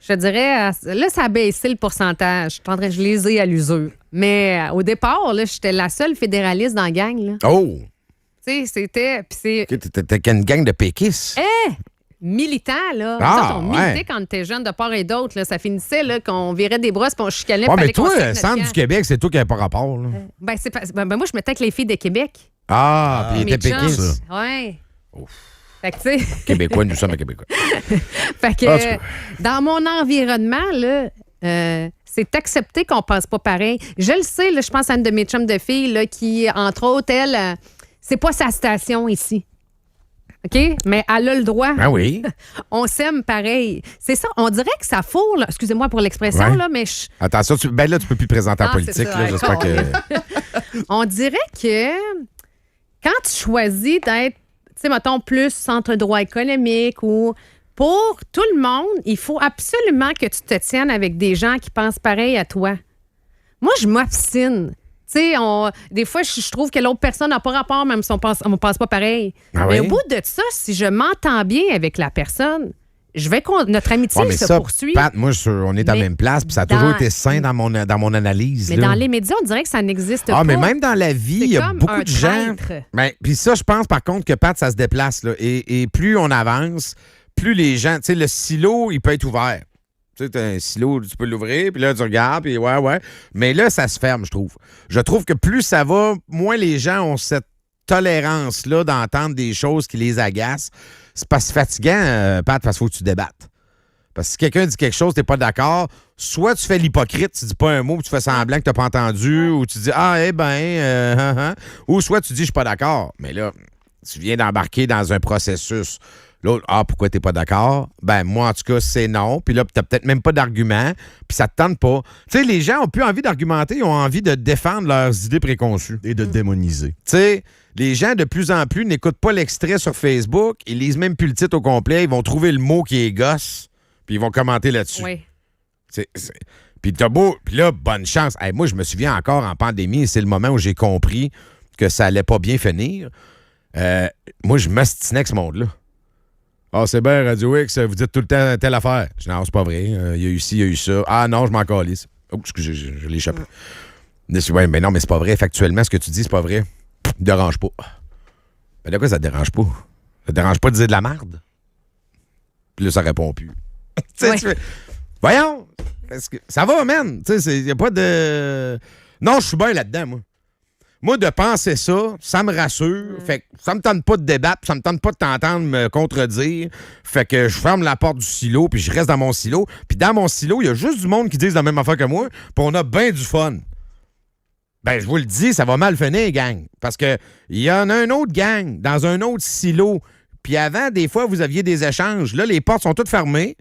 je te dirais, là, ça a baissé le pourcentage. Je les ai à l'usure. Mais au départ, là, j'étais la seule fédéraliste dans la gang, là. Oh! Tu sais, c'était... T'étais une gang de péquistes. militants, là. Ah, on militait quand on était jeune de part et d'autre. Là. Ça finissait là, qu'on virait des brosses puis on chicanait. Ouais, mais fallait qu'on toi, sorte notre Centre camp. du Québec, c'est toi qui n'avais pas rapport. Là. Moi, je mettais avec les filles de Québec. Ah, puis il Mes était chums. péquiste. Ouais. Fait que, tu sais... Québécois, nous sommes Québécois. Fait que, En tout cas. dans mon environnement, là, c'est accepté qu'on pense pas pareil. Je le sais, là, je pense à une de mes chums de filles là, qui, entre autres, elle, c'est pas sa station ici. OK? Mais elle a le droit. Ben oui. On s'aime pareil. C'est ça. On dirait que ça fourre, là. Excusez-moi pour l'expression, Ouais. là, mais Attention, ben là, tu peux plus présenter la Ah, politique. c'est ça, Là, j'espère que... on dirait que quand tu choisis d'être, tu sais, mettons, plus centre droit économique ou pour tout le monde, il faut absolument que tu te tiennes avec des gens qui pensent pareil à toi. Moi, je m'obstine. Tu sais, des fois, je trouve que l'autre personne n'a pas rapport, même si on ne pense pas pareil. Ah Mais oui? au bout de ça, si je m'entends bien avec la personne, notre amitié Ouais, mais se ça, poursuit. Pat, moi, on est à la Mais même place, puis ça a dans- toujours été sain dans mon analyse. Mais là. dans les médias, on dirait que ça n'existe pas. Ah, mais même dans la vie, C'est il y a comme beaucoup un de gens. traître. Ben, puis ça, je pense par contre que Pat, ça se déplace. Là. Et plus on avance, plus les gens. Tu sais, le silo, il peut être ouvert. Tu sais, t'as un silo, tu peux l'ouvrir, puis là, tu regardes, puis ouais. Mais là, ça se ferme, je trouve. Je trouve que plus ça va, moins les gens ont cette tolérance-là d'entendre des choses qui les agacent. C'est pas si fatigant, Pat, parce qu'il faut que tu débattes. Parce que si quelqu'un dit quelque chose, t'es pas d'accord, soit tu fais l'hypocrite, tu dis pas un mot, puis tu fais semblant que t'as pas entendu, ou tu dis ou soit tu dis je suis pas d'accord. Mais là, tu viens d'embarquer dans un processus. L'autre, pourquoi t'es pas d'accord? Ben, moi, en tout cas, c'est non. Puis là, t'as peut-être même pas d'argument, puis ça te tente pas. Tu sais, les gens ont plus envie d'argumenter, ils ont envie de défendre leurs idées préconçues. Et de démoniser. Tu sais, les gens, de plus en plus, n'écoutent pas l'extrait sur Facebook, ils lisent même plus le titre au complet, ils vont trouver le mot qui est gosse, puis ils vont commenter là-dessus. Oui. Puis t'as beau... Puis là, bonne chance. Hey, moi, je me souviens encore en pandémie, c'est le moment où j'ai compris que ça allait pas bien finir. Moi, je m'ostinais avec ce monde-là. Ah, c'est bien, Radio X, vous dites tout le temps telle affaire. Je dis, non, c'est pas vrai. Il y a eu ci, il y a eu ça. Ah non, je m'en calisse. Oh, excusez, je l'ai échappé. Ouais, mais non, mais c'est pas vrai. Factuellement, ce que tu dis, c'est pas vrai. Me dérange pas. Mais de quoi ça te dérange pas? Ça te dérange pas de dire de la merde? Puis là, ça répond plus. Tu sais, Ouais. tu fais, voyons! Est-ce que, ça va, man! Tu sais, il n'y a pas de... Non, je suis bien là-dedans, moi. Moi, de penser ça, ça me rassure. Fait que ça me tente pas de débattre, ça me tente pas de t'entendre me contredire. Fait que je ferme la porte du silo, puis je reste dans mon silo. Puis dans mon silo, il y a juste du monde qui disent la même affaire que moi, puis on a bien du fun. Ben, je vous le dis, ça va mal finir, gang. Parce que il y en a un autre gang, dans un autre silo. Puis avant, des fois, vous aviez des échanges. Là, les portes sont toutes fermées.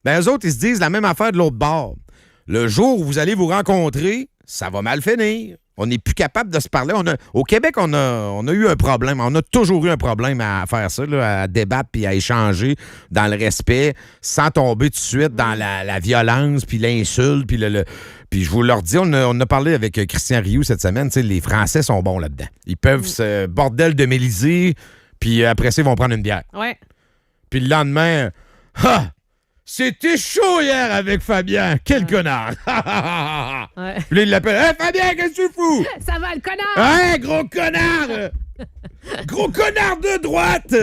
Ben, eux autres, ils se disent la même affaire de l'autre bord. Le jour où vous allez vous rencontrer, ça va mal finir. On n'est plus capable de se parler. Au Québec, on a eu un problème. On a toujours eu un problème à faire ça, là, à débattre puis à échanger dans le respect, sans tomber tout de suite dans la violence puis l'insulte. Puis je vous leur dis, on a parlé avec Christian Rioux cette semaine. Les Français sont bons là-dedans. Ils peuvent se bordel de méliser, puis après ça, ils vont prendre une bière. Ouais. Puis le lendemain, c'était chaud hier avec Fabien. Quel connard! Ouais. Puis là, il l'appelle. Hey, Fabien, qu'est-ce que tu fous? Ça va, le connard! Hein, gros connard! Gros connard de droite!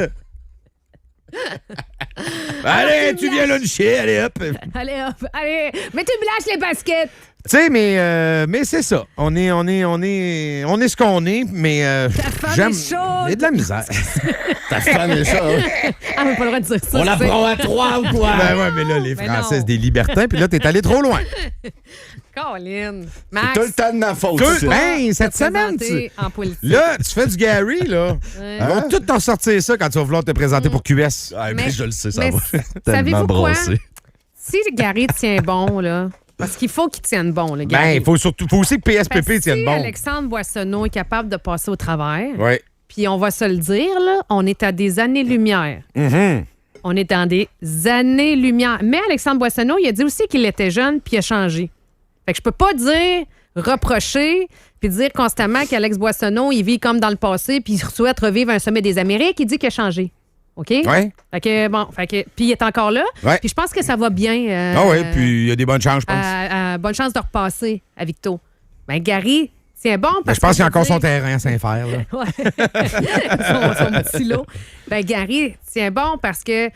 Allez, tu viens là de chier, allez hop! Allez, hop, allez, mais tu me lâches les baskets! Tu sais, mais c'est ça. On est ce qu'on est, mais Ta femme j'aime. est chaude. Il y a de la misère. Ta femme est ça. Ah, on n'a pas le droit de dire ça. On la c'est- prend à 3 ou quoi? Ben ouais, mais là, les Mais Français, non. c'est des libertins, puis là, t'es allé trop loin. Colin. C'est Max, tout le temps de ma faute. Tout- ça. Ben, cette te semaine, présenter en politique. là, tu fais du Gary, là. Ouais. Ils vont tout t'en sortir ça quand tu vas vouloir te présenter pour QS. Ah, Mais- mais je le sais, ça mais va savez-vous tellement quoi? brasser. Si Gary tient bon, là, parce qu'il faut qu'il tienne bon, le Ben, Gary. il faut aussi que PSPP Parce que tienne si bon. Alexandre Boissonneau est capable de passer au travers, Oui. puis on va se le dire, là, on est à des années-lumière. On est dans des années-lumière. Mais Alexandre Boissonneau, il a dit aussi qu'il était jeune puis il a changé. Fait que je peux pas dire, reprocher, puis dire constamment qu'Alex Boissonneau, il vit comme dans le passé puis il souhaite revivre un sommet des Amériques. Il dit qu'il a changé. OK? Oui. Fait que, bon, puis il est encore là. Ouais. Puis je pense que ça va bien. Ah oui, puis il y a des bonnes chances, je pense. Bonne chance de repasser à Victo. Ben, Gary, c'est bon Mais parce je pense qu'il y a que, encore je veux son dire, terrain à Saint-Fer. Là. Ouais. son petit lot. Ben, Gary, c'est bon parce que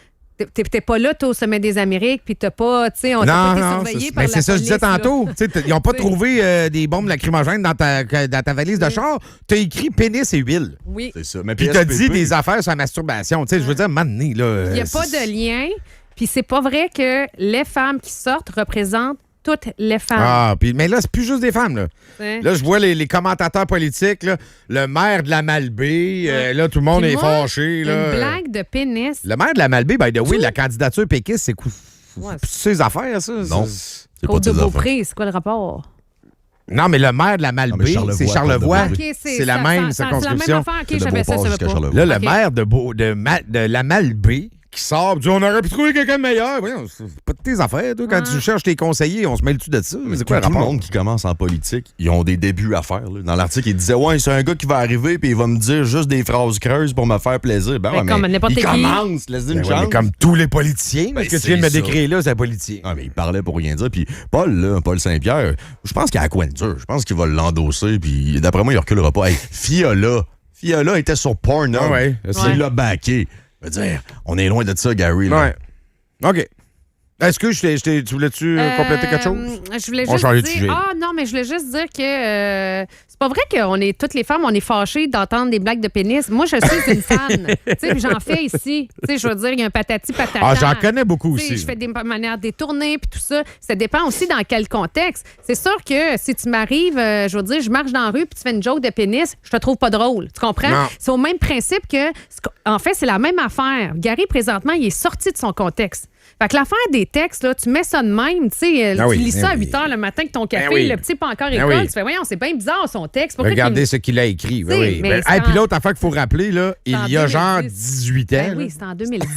T'es pas là, toi, au sommet des Amériques, puis t'as pas, tu sais, on t'a pas été surveillé par la c'est ça que je disais police, là. tantôt. Ils n'ont pas trouvé des bombes lacrymogènes dans ta valise de char. Tu as écrit pénis et huile. Oui. C'est ça. Mais Puis tu as PSPP, dit des affaires sur la masturbation. Je veux dire, maintenant, là. Il n'y a pas de lien, puis c'est pas vrai que les femmes qui sortent représentent toutes les femmes. Ah, mais là, c'est plus juste des femmes, là. Ouais. Là, je vois les commentateurs politiques, là, le maire de la Malbaie, là, tout le monde Puis est moi, fâché, là. Une blague de pénis. Le maire de la Malbaie, by the way, la candidature péquiste, c'est quoi? Ouais, C'est ses affaires, ça? Non. C'est- C'est pas Côte de tes affaires. Beaupré, c'est quoi le rapport? Non, mais le maire de la Malbaie, Charlevoix, c'est Charlevoix. Côte de OK, C'est la même c'est la même circonscription. affaire. OK, C'est de j'avais ça, Beauport je savais jusqu'à pas. Charlevoix. Là, OK. le maire de la Malbaie qui sort, dit on aurait pu trouver quelqu'un de meilleur. Voyons, c'est pas de tes affaires, toi. Quand tu cherches tes conseillers, on se mêle-tu de ça? C'est quoi le tout le rapport? monde qui commence en politique, ils ont des débuts à faire. Là. Dans l'article, il disait ouais, c'est un gars qui va arriver puis il va me dire juste des phrases creuses pour me faire plaisir. Ben, Mais comme n'importe il qui. commence, laisse-lui une Ben ouais, chance. mais comme tous les politiciens, Ben, ce que tu viens de me c'est ça. décrire là, c'est un politicien. Ah, mais il parlait pour rien dire. Puis Paul Saint-Pierre, je pense qu'il a la coin dur. Je pense qu'il va l'endosser. Puis d'après moi, il reculera pas. Hey, Fiola était sur Pornhub. Ah ouais, je sais. Il l'a backé. Je veux dire, on est loin de ça, Gary. Là. Ouais. OK. Est-ce que tu voulais-tu compléter quelque chose? Je voulais On juste change de sujet. dire... Ah non, mais je voulais juste dire que c'est pas vrai qu'on est toutes les femmes, on est fâchées d'entendre des blagues de pénis. Moi, je suis une fan. Tu sais, puis j'en fais ici. Tu sais, je veux dire, il y a un patati patata. Ah, j'en connais beaucoup Tu sais, aussi. je fais des manières détournées puis tout ça. Ça dépend aussi dans quel contexte. C'est sûr que si tu m'arrives, je veux dire, je marche dans la rue puis tu fais une joke de pénis, je te trouve pas drôle. Tu comprends? Non. C'est au même principe que... En fait, c'est la même affaire. Gary, présentement, il est sorti de son contexte. Fait que l'affaire des textes, là, tu mets ça de même, tu sais, Ah tu oui, lis ça à oui. 8 h le matin avec ton café, oui. le petit pas encore Ah école, oui. tu fais, voyons, c'est bien bizarre son texte. Pourquoi Regardez qu'il- ce qu'il a écrit. Oui, Tu sais, oui. mais Ben, c'est puis en- l'autre affaire qu'il faut rappeler, là, il en y a 2010. genre 18 ans. Ben là. oui, c'était en 2010.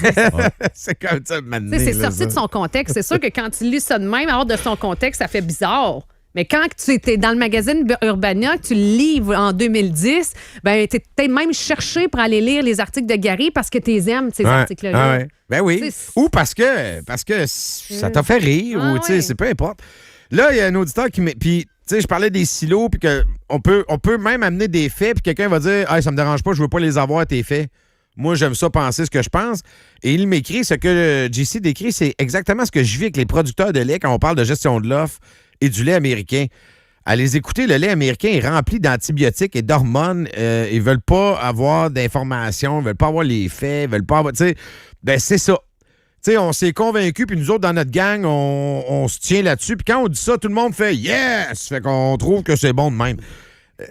C'est comme ça, maintenant. Tu sais, c'est là, sorti ça. de son contexte. C'est sûr que quand tu lis ça de même, hors de son contexte, ça fait bizarre. Mais quand tu étais dans le magazine Urbania, que tu le lis en 2010, ben t'es peut-être même cherché pour aller lire les articles de Gary parce que tu aimes ces Ouais. articles-là. Ah ouais. Ben oui. C'est- Ou parce que ça t'a fait rire, Ah ou tu sais, ouais. c'est peu importe. Là, il y a un auditeur qui met. Puis, tu sais, je parlais des silos, puis qu'on peut même amener des faits, puis quelqu'un va dire hey, ça me dérange pas, je veux pas les avoir, tes faits. Moi, j'aime ça penser ce que je pense. Et il m'écrit ce que JC décrit, c'est exactement ce que je vis avec les producteurs de lait quand on parle de gestion de l'offre et du lait américain. À les écouter, le lait américain est rempli d'antibiotiques et d'hormones. Ils veulent pas avoir d'informations, ils veulent pas avoir les faits, ils veulent pas avoir. Tu sais, ben c'est ça. Tu sais, on s'est convaincus, puis nous autres, dans notre gang, on se tient là-dessus. Puis quand on dit ça, tout le monde fait yes! Fait qu'on trouve que c'est bon de même.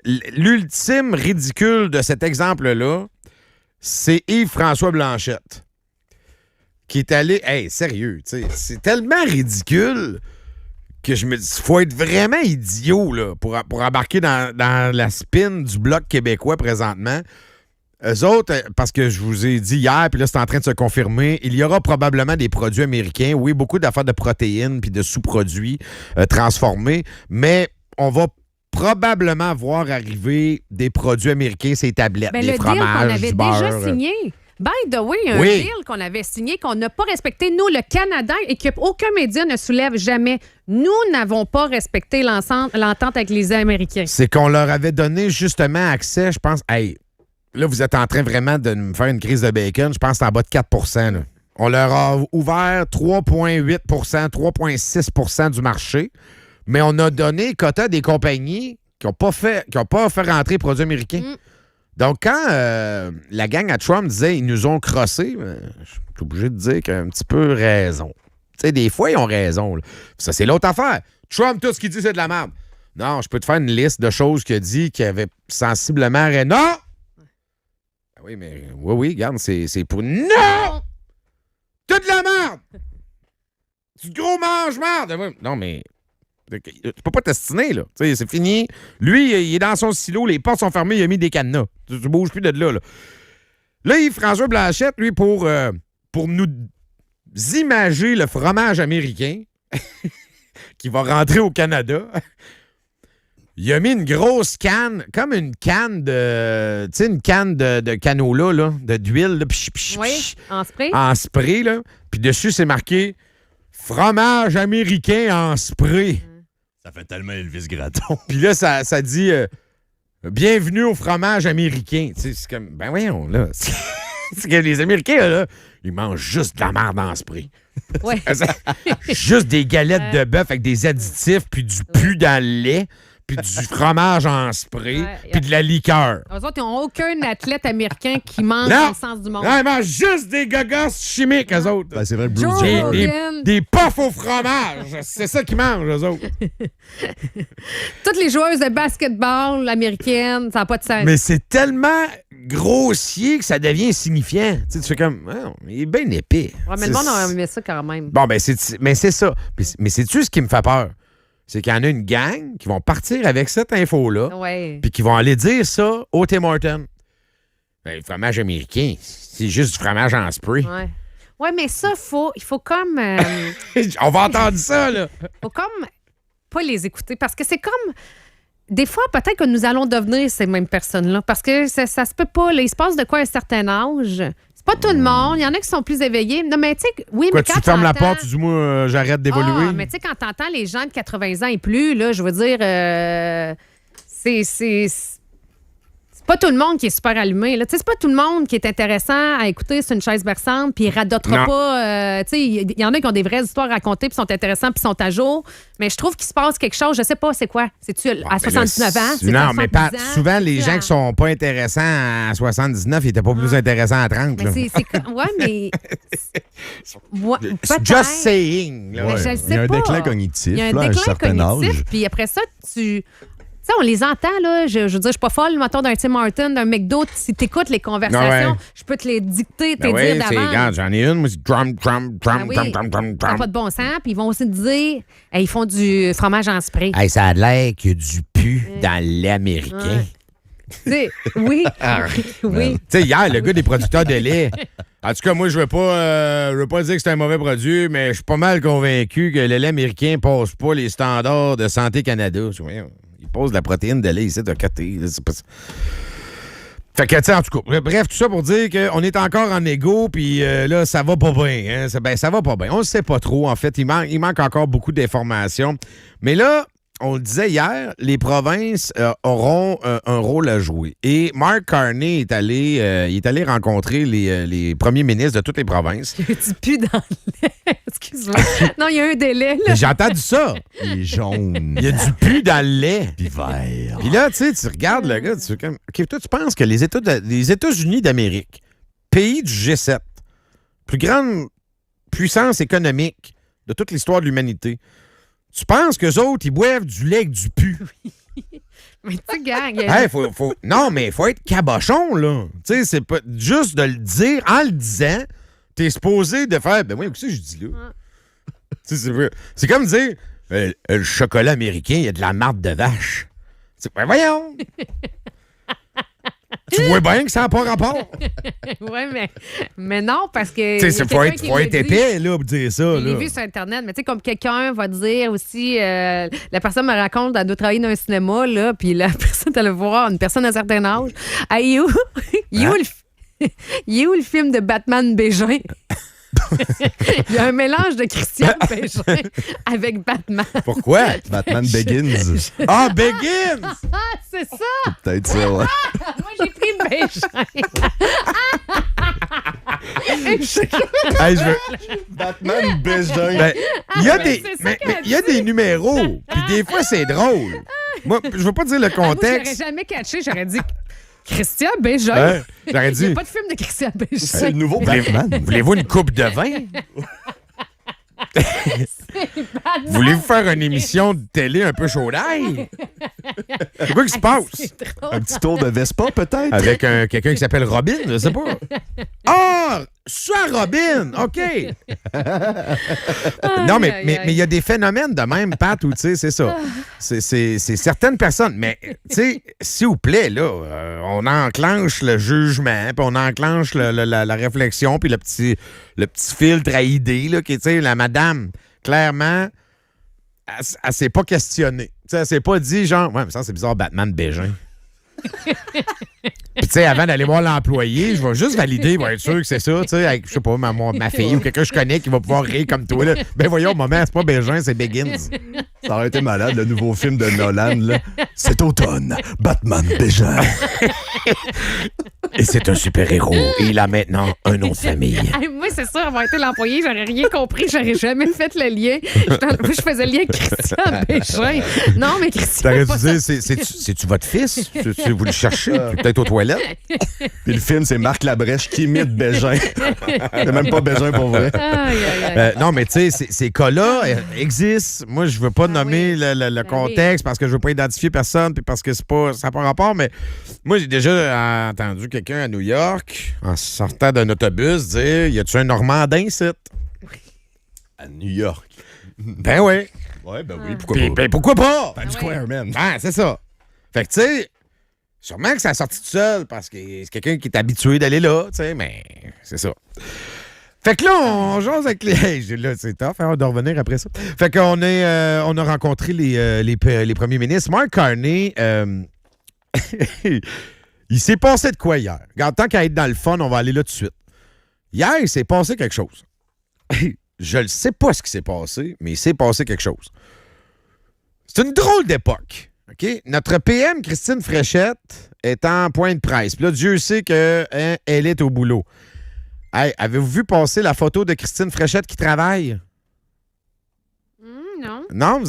L'ultime ridicule de cet exemple-là, c'est Yves-François Blanchette, qui est allé. Hey, sérieux, tu sais, c'est tellement ridicule que je me dis, faut être vraiment idiot là, pour embarquer dans la spin du Bloc québécois présentement. Eux autres, parce que je vous ai dit hier, puis là, c'est en train de se confirmer, il y aura probablement des produits américains. Oui, beaucoup d'affaires de protéines puis de sous-produits transformés, mais on va probablement voir arriver des produits américains, ces tablettes, Ben, des le deal fromages, qu'on avait du beurre. déjà signé. By the way, un Oui. deal qu'on avait signé, qu'on n'a pas respecté, nous, le Canada, et qu'aucun média ne soulève jamais. Nous n'avons pas respecté l'entente avec les Américains. C'est qu'on leur avait donné justement accès, je pense. Hey, là, vous êtes en train vraiment de me faire une crise de bacon. Je pense que c'est en bas de 4 là. On leur a ouvert 3,8 3,6 du marché, mais on a donné quota à des compagnies qui n'ont pas fait rentrer les produits américains. Donc, quand la gang à Trump disait ils nous ont crossés, je suis obligé de dire qu'ils ont un petit peu raison. Tu sais, des fois, ils ont raison. Là. Ça, c'est l'autre affaire. Trump, tout ce qu'il dit, c'est de la merde. Non, je peux te faire une liste de choses qu'il a dit qui avaient sensiblement raison. Non! Ah oui, mais oui, regarde, c'est pour. Non! T'as de la merde! Du gros mange-merde! Non, mais. Tu peux pas t'estiner, là. Tu sais, c'est fini. Lui, il est dans son silo, les portes sont fermées, il a mis des cadenas. Tu bouges plus de là. Là, Yves-François Blanchette, lui, pour nous imager le fromage américain qui va rentrer au Canada, il a mis une grosse canne, comme une canne de. Tu sais, une canne de canola, là, d'huile, là, Oui, en spray. en spray, là. Puis dessus, c'est marqué fromage américain en spray. Ça fait tellement Elvis Gratton. Puis là, ça dit bienvenue au fromage américain. Tu sais, c'est comme, ben voyons, là. C'est que les Américains, là, ils mangent juste de la merde en spray. Ouais. Juste des galettes de bœuf avec des additifs, puis du pu dans le lait, puis du fromage en spray, puis de la liqueur. Eux autres, ils n'ont aucun athlète américain qui mange dans le sens du monde. Non, ils mangent juste des gogos chimiques, eux autres. Ben, c'est vrai, Bruce Joe Jenner. Rogan. Des puffs au fromage. C'est ça qu'ils mangent, eux autres. Toutes les joueuses de basketball américaines, ça n'a pas de sens. Mais c'est tellement grossier que ça devient insignifiant. Tu sais, tu fais comme, oh, il est bien épais. Ouais, mais le monde a aimé ça quand même. Bon, ben, c'est ça. Mais c'est-tu ce qui me fait peur? C'est qu'il y en a une gang qui vont partir avec cette info-là, Ouais. puis qui vont aller dire ça au Tim Hortons. Ben, le fromage américain, c'est juste du fromage en spray. Ouais, mais ça, il faut comme... On va entendre ça, là. faut comme pas les écouter parce que c'est comme... Des fois, peut-être que nous allons devenir ces mêmes personnes-là parce que ça se peut pas. Là. Il se passe de quoi à un certain âge? C'est pas tout le monde. Il y en a qui sont plus éveillés. Non, mais tu sais, oui, Quoi, mais quand tu fermes la t'entends- porte, tu dis, moi, j'arrête d'évoluer. Ah, mais tu sais, quand t'entends les gens de 80 ans et plus, là, je veux dire, c'est pas tout le monde qui est super allumé. Là. Tu sais, c'est pas tout le monde qui est intéressant à écouter sur une chaise berçante, puis il radotera Non. pas. Tu sais, il y en a qui ont des vraies histoires à raconter, puis sont intéressants, puis sont à jour. Mais je trouve qu'il se passe quelque chose. Je sais pas, c'est quoi? C'est-tu à 79 ans? C'est Non, à mais 70 Pat, ans? souvent, les gens qui sont pas intéressants à 79, ils étaient pas plus intéressants à 30. Mais là. ouais, mais. Ouais, peut-être. Just saying. Là. Mais Ouais. je le Il y a un sais pas. déclin cognitif, Il y a un là, à un déclin certain cognitif, âge. puis après ça, tu sais, on les entend, là. Je veux dire, je suis pas folle, mettons, d'un Tim Hortons, d'un McDo. Si t'écoutes les conversations, Ouais. je peux te les dicter, te Ben les oui, dire c'est, d'avant. regarde, j'en ai une, moi, c'est drum, drum, Ah drum, oui. drum, drum, drum, Ça n'a drum. pas de bon sens. Puis ils vont aussi te dire, ils font du fromage en spray. Hey, ça a l'air qu'il y a du pu dans le lait américain. Tu sais, oui. oui. Tu sais, hier, le gars des producteurs de lait. En tout cas, moi, je veux pas dire que c'est un mauvais produit, mais je suis pas mal convaincu que le lait américain passe pas les standards de Santé Canada. Il pose de la protéine de lait ici de côté. C'est pas... Fait que, tu sais, en tout cas, bref, tout ça pour dire qu'on est encore en égo, puis là, ça va pas bien. Hein? Ça va pas bien. On le sait pas trop, en fait. Il manque encore beaucoup d'informations. Mais là, on le disait hier, les provinces auront un rôle à jouer. Et Mark Carney est allé rencontrer les premiers ministres de toutes les provinces. Il y a du pu dans le lait. Excuse-moi. Non, il y a un délai, là. J'ai entendu ça. Il est jaune. Il y a du pu dans le lait. Puis vert. Puis là, tu sais, tu regardes le gars, tu fais comme... OK, toi, tu penses que les États-Unis d'Amérique, pays du G7, plus grande puissance économique de toute l'histoire de l'humanité, tu penses qu'eux autres, ils boivent du lait avec du pu? Mais tu gang. Hey, non, mais il faut être cabochon, là. Tu sais, c'est pas juste de le dire. En le disant, t'es supposé de faire... Ben oui, qu'est-ce que je dis là? Tu sais, c'est comme dire, le chocolat américain, il y a de la marde de vache. Ben voyons! Tu vois bien que ça n'a pas rapport. Oui, mais non, parce que. Tu sais, faut être épais, là, pour dire ça. Je l'ai Là. vu sur Internet, mais tu sais, comme quelqu'un va dire aussi, la personne me raconte, elle doit travailler dans un cinéma, là, puis la personne, elle va voir une personne à un certain âge. Hey, il est où le film de Batman Bégin? Il y a un mélange de Christian Bégin avec Batman. Pourquoi? Batman Begins. Ah, Begins! Ah, c'est ça! Peut-être ça, ouais. Moi, j'ai pris Bégin. Hey, je veux... Batman Begin. Ben, il y a mais c'est ça qu'elle il y a des numéros, puis des fois, c'est drôle. Moi, je veux pas dire le Ah, moi, je l'aurais contexte. jamais catché. J'aurais dit Christian Bégin. Hein? J'aurais Il n'y dit, a pas de film de Christian Bégin. C'est le nouveau Batman. voulez-vous une coupe de vin? Voulez-vous faire une émission de télé un peu chaud d'ail? C'est quoi qui se passe? C'est drôle. Un petit tour de Vespa, peut-être? Avec quelqu'un qui s'appelle Robin, je sais pas. Ah! Soit Robin! OK! Non, mais il y a des phénomènes de même, Pat, où, tu sais, c'est ça. C'est certaines personnes. Mais, tu sais, s'il vous plaît, là, on enclenche le jugement, puis on enclenche la réflexion, puis le petit filtre à idées, là, qui, tu sais, la madame, clairement, elle s'est pas questionnée. Tu sais, elle s'est pas dit, genre, ouais, mais ça, c'est bizarre, Batman Bégin. Puis tu tu sais, avant d'aller voir l'employé, je vais juste valider, pour être sûr que c'est ça, tu sais, avec, je sais pas, ma fille ou quelqu'un que je connais qui va pouvoir rire comme toi, là. Ben voyons, maman, c'est pas Bégin, c'est Begins. Ça aurait été malade, le nouveau film de Nolan, là. Cet automne, Batman Bégin. Et c'est un super-héros. Et il a maintenant un nom de famille. Hey, moi, c'est sûr, avoir été l'employé, j'aurais rien compris. J'aurais jamais fait le lien. Je faisais le lien avec Christian Bégin. Non, mais Christian. T'aurais dû dire, c'est-tu votre fils? Vous le cherchez? Peut-être aux toilettes? Puis le film, c'est Marc Labrèche qui imite Bégin. C'est même pas Bégin pour vrai. Non, mais tu sais, ces cas-là existent. Moi, je veux pas nommer le contexte parce que je veux pas identifier personne puis parce que ça n'a pas rapport, mais moi, j'ai déjà entendu quelqu'un à New York, en sortant d'un autobus, dire « Y a-tu un Normandin ici? » À New York. Ben oui. Ouais, ben oui, pourquoi Puis, pas? ben pourquoi pas? Times Square, man. Ah, c'est ça. Fait que, tu sais, sûrement que ça a sorti tout seul parce que c'est quelqu'un qui est habitué d'aller là, tu sais, mais c'est ça. Fait que là, on jase avec les... Hey, là, c'est tough, hein, on doit revenir après ça. Fait qu'on on a rencontré les premiers ministres. Mark Carney, il s'est passé de quoi hier? Regarde, tant qu'à être dans le fun, on va aller là tout de suite. Hier, il s'est passé quelque chose. Je ne sais pas ce qui s'est passé, mais il s'est passé quelque chose. C'est une drôle d'époque. OK? Notre PM, Christine Fréchette, est en point de presse. Puis là, Dieu sait qu'elle est au boulot. Hey, avez-vous vu passer la photo de Christine Fréchette qui travaille? Non. Non?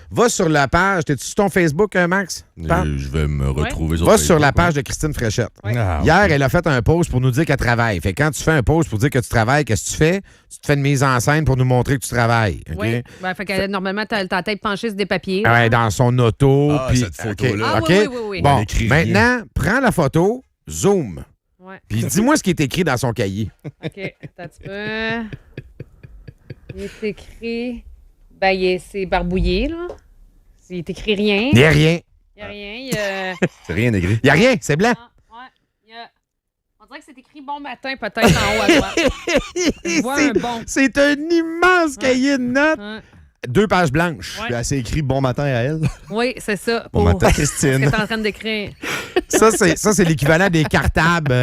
Va sur la page. T'es-tu sur ton Facebook, Max? Je vais me retrouver sur Va Facebook, sur la page de Christine Fréchette. Ouais. Hier, elle a fait un post pour nous dire qu'elle travaille. Fait que quand tu fais un post pour dire que tu travailles, qu'est-ce que tu fais? Tu te fais une mise en scène pour nous montrer que tu travailles. OK? Oui. Ben, fait que normalement, t'as ta tête penchée sur des papiers. Ouais, dans son auto. Ah, puis- cette photo-là. Ah, OK? oui. Bon, Elle écrit rien. maintenant, prends la photo, zoom. Ouais. Puis dis-moi ce qui est écrit dans son cahier. OK. Attends un petit peu. Il est écrit... Ben, c'est barbouillé, là. Il est écrit rien. Il n'y a rien. Il n'y a rien. C'est rien écrit. Il n'y a rien, c'est blanc. On dirait que c'est écrit bon matin, peut-être en haut à droite. Je vois un bon. C'est un immense cahier de notes. Ouais. 2 pages blanches. Ouais. Puis elle s'est écrit bon matin à elle. Oui, c'est ça. Bon matin, Christine. Ce que t'es en train d'écrire. Ça, c'est l'équivalent des cartables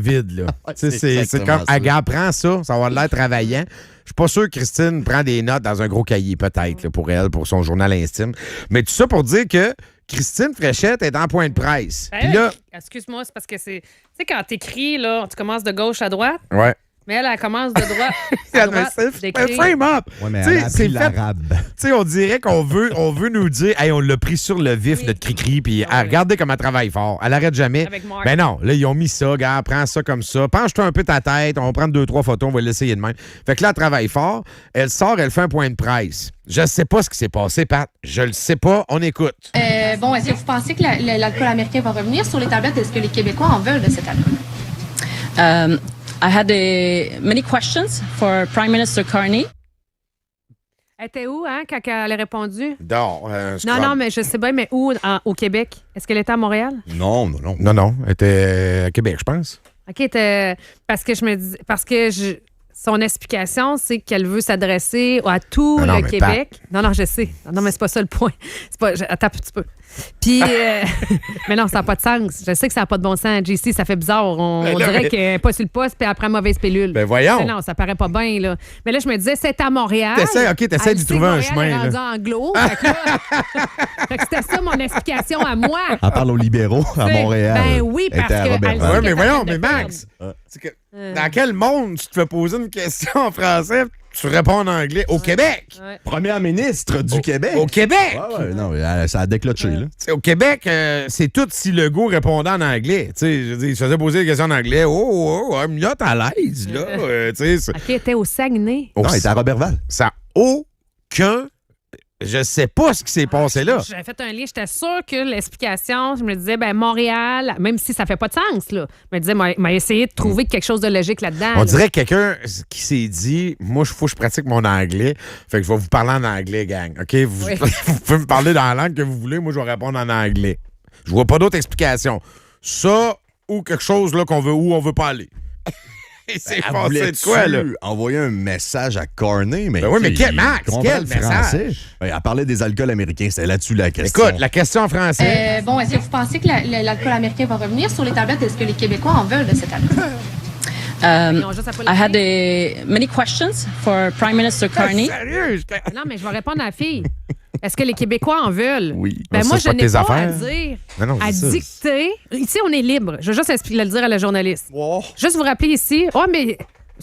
vides. Là. Ouais, Tu sais, c'est c'est exactement comme, ça. Agar, prends ça, ça va avoir l'air travaillant. Je suis pas sûr que Christine prend des notes dans un gros cahier, peut-être, là, pour elle, pour son journal intime. Mais tout ça pour dire que Christine Fréchette est en point de presse. Puis là... Excuse-moi, c'est parce que c'est... Tu sais, quand t'écris, là, tu commences de gauche à droite, Ouais. mais elle commence de droite à droite d'écrire. Frame up! Ouais, mais Tu sais, elle a c'est appris fait- l'arabe. Tu sais, on dirait qu'on veut nous dire, hey, on l'a pris sur le vif, notre cri-cri, puis regardez comment elle travaille fort. Elle arrête jamais. Avec Mark. Ben non, là, ils ont mis ça, gars, prends ça comme ça. Penche-toi un peu ta tête, on va prendre 2-3 photos, on va l'essayer de même. Fait que là, elle travaille fort. Elle sort, elle fait un point de presse. Je sais pas ce qui s'est passé, Pat. Je le sais pas. On écoute. Bon, est-ce que vous pensez que l'alcool américain va revenir sur les tablettes? Est-ce que les Québécois en veulent de cet alcool? I had many questions for Prime Minister Carney. Elle était où, hein, quand elle a répondu? Non, Non, mais je sais bien, mais où au Québec? Est-ce qu'elle était à Montréal? Non. Non, elle était à Québec, je pense. OK, parce que je me dis... Son explication, c'est qu'elle veut s'adresser à tout Non, le mais Québec. Non, je sais. Non, mais c'est pas ça le point. Attends un petit peu. Puis, mais non, ça n'a pas de sens. Je sais que ça n'a pas de bon sens. JC, ça fait bizarre. On dirait qu'elle n'est pas sur le poste, puis après, mauvaise pilule. Ben voyons. Non, ça paraît pas bien, là. Mais là, je me disais, c'est à Montréal. T'essaies d'y trouver un chemin, Elle est rendue là. anglo. Fait que là, fait que c'était ça mon explication à moi. Elle parle aux libéraux à T'sais, Montréal. ben oui, Elle parce était à que Roberval. elle sait Ouais, mais qu'elle voyons, est mais en train de Max, c'est que dans quel monde tu te fais poser une question en français, tu réponds en anglais? Au Québec! Ouais. Première ministre du Québec. Au Québec! Ouais, non, ça a déclenché, là. T'sais, au Québec, c'est tout si Legault répondait en anglais. Tu sais, je veux dire, il se faisait poser des questions en anglais. I'm not à l'aise, là. Tu sais, OK, elle était au Saguenay. Non, elle était à Roberval. ça n'a aucun... Je sais pas ce qui s'est passé là. J'avais fait un lien, j'étais sûre que l'explication, je me disais, ben Montréal, même si ça fait pas de sens, là, je me disais, m'a essayé de trouver quelque chose de logique là-dedans. On là. dirait quelqu'un qui s'est dit, moi, il faut que je pratique mon anglais. Fait que je vais vous parler en anglais, gang. OK? Vous, Oui. vous pouvez me parler dans la langue que vous voulez. Moi, je vais répondre en anglais. Je vois pas d'autre explication. Ça ou quelque chose là où on veut pas aller. Il s'est Elle passé voulait de quoi, là? envoyer un message à Carney, mais... Ben oui, mais tu sais, Max, il comprend quel le message? français. Ben, elle parlait des alcools américains, c'était là-dessus la question. Écoute, la question en français. Bon, est-ce que vous pensez que l'alcool américain va revenir sur les tablettes? Est-ce que les Québécois en veulent de cet alcool? Ils ont juste à pas le I had dire. many questions for Prime Minister Carney. Sérieux? Non, mais je vais répondre à la fille. Est-ce que les Québécois en veulent? Oui. Ben Non, moi, ça, c'est je pas n'ai tes pas affaires. à dire, Non, à c'est ça. dicter. Ici, on est libre. Je veux juste le dire à la journaliste. Juste vous rappeler ici. Oh, mais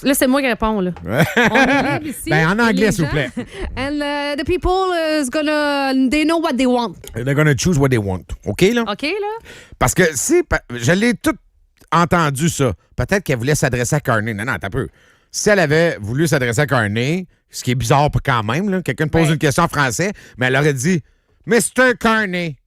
là, c'est moi qui réponds. Là. On est libre ici. Ben, en anglais, Les s'il vous gens- plaît. And the people is gonna... They know what they want. They're gonna choose what they want. OK, là? OK, là? Parce que si... Je l'ai tout entendu, ça. Peut-être qu'elle voulait s'adresser à Carney. Non, t'as peu. Si elle avait voulu s'adresser à Carney, ce qui est bizarre quand même, là, quelqu'un pose Ouais. une question en français, mais elle aurait dit « Mr. Carney,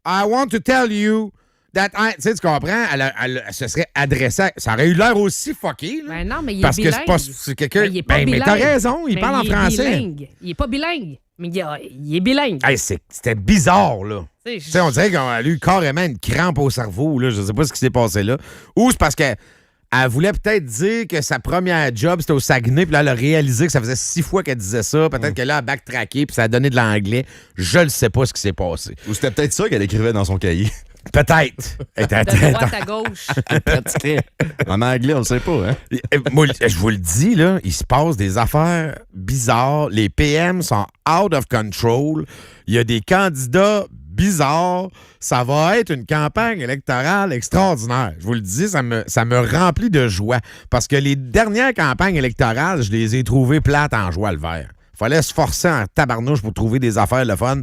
I want to tell you that I... » Tu sais, tu comprends? Elle se serait adressée à... Ça aurait eu l'air aussi fucké, là. Ben non, mais il Parce est que bilingue. c'est quelqu'un... Ben, il est pas mais bilingue. t'as raison, il Mais parle en est français. bilingue. Il est pas bilingue, mais il est bilingue. Hey, c'était bizarre, là. Tu Tu sais, on dirait qu'on a eu carrément une crampe au cerveau, là. Je sais pas ce qui s'est passé là. Ou c'est parce qu'elle voulait peut-être dire que sa première job, c'était au Saguenay, puis là, elle a réalisé que ça faisait 6 fois qu'elle disait ça. Peut-être qu'elle a backtracké, puis ça a donné de l'anglais. Je ne sais pas ce qui s'est passé. Ou c'était peut-être ça qu'elle écrivait dans son cahier. Peut-être. De droite à gauche. En anglais, on le sait pas, hein? Moi, je vous le dis, là, il se passe des affaires bizarres. Les PM sont out of control. Il y a des candidats bizarres. Ça va être une campagne électorale extraordinaire. Je vous le dis, ça me remplit de joie. Parce que les dernières campagnes électorales, je les ai trouvées plates en joie le vert. Fallait se forcer en tabarnouche pour trouver des affaires le fun.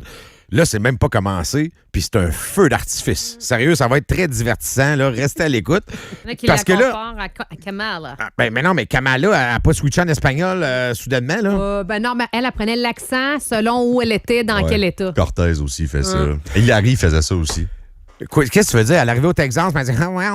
Là, c'est même pas commencé, puis c'est un feu d'artifice. Sérieux, ça va être très divertissant, là. Restez à l'écoute. Il y en a qui Parce que la là... comparent à Kamala. mais non, mais Kamala, elle n'a pas switché en espagnol soudainement, là. Ben non, mais elle apprenait l'accent selon où elle était, dans Ouais. quel état. Cortez aussi fait ça. Hillary faisait ça aussi. Qu'est-ce que tu veux dire? Elle est arrivée au Texas, elle m'a dit... Ah, ouais, Ouais,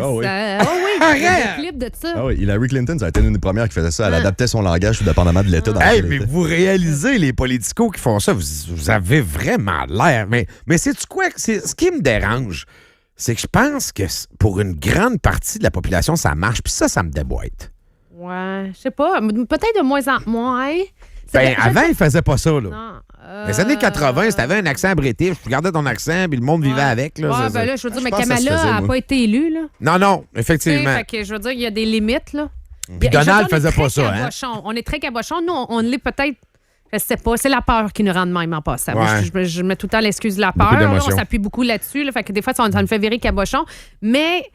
ouais. oui, il y a des clips de ça. Ah oui, Hillary Clinton, ça a été une des premières qui faisait ça. Elle adaptait son langage tout dépendamment de l'État dans Hey, lequel mais elle était. vous réalisez, les politicos qui font ça, vous avez vraiment l'air. Mais c'est-tu quoi? Ce qui me dérange, c'est que je pense que pour une grande partie de la population, ça marche. Puis ça me déboîte. Ouais, je sais pas. Peut-être de moins en moins. Ben, avant, ils faisaient pas ça, là. Non. Les années 80, si t'avais un accent british, tu regardais ton accent, puis le monde vivait avec. Là, Ouais, ça. ben là, je veux dire, mais pense que ça se Kamala faisait, n'a moi. pas été élue, là. Non, Tu sais, effectivement. fait que je veux dire, il y a des limites, là. Puis Je veux dire, Donald on est faisait très pas ça, hein? cabochon. On est très cabochon. Nous, on l'est peut-être. Je sais pas. C'est la peur qui nous rend de même en passant. Moi, Ouais. je mets tout le temps l'excuse de la Beaucoup peur. Là, d'émotions. on s'appuie beaucoup là-dessus. Là, fait que des fois, ça nous fait virer cabochon. Mais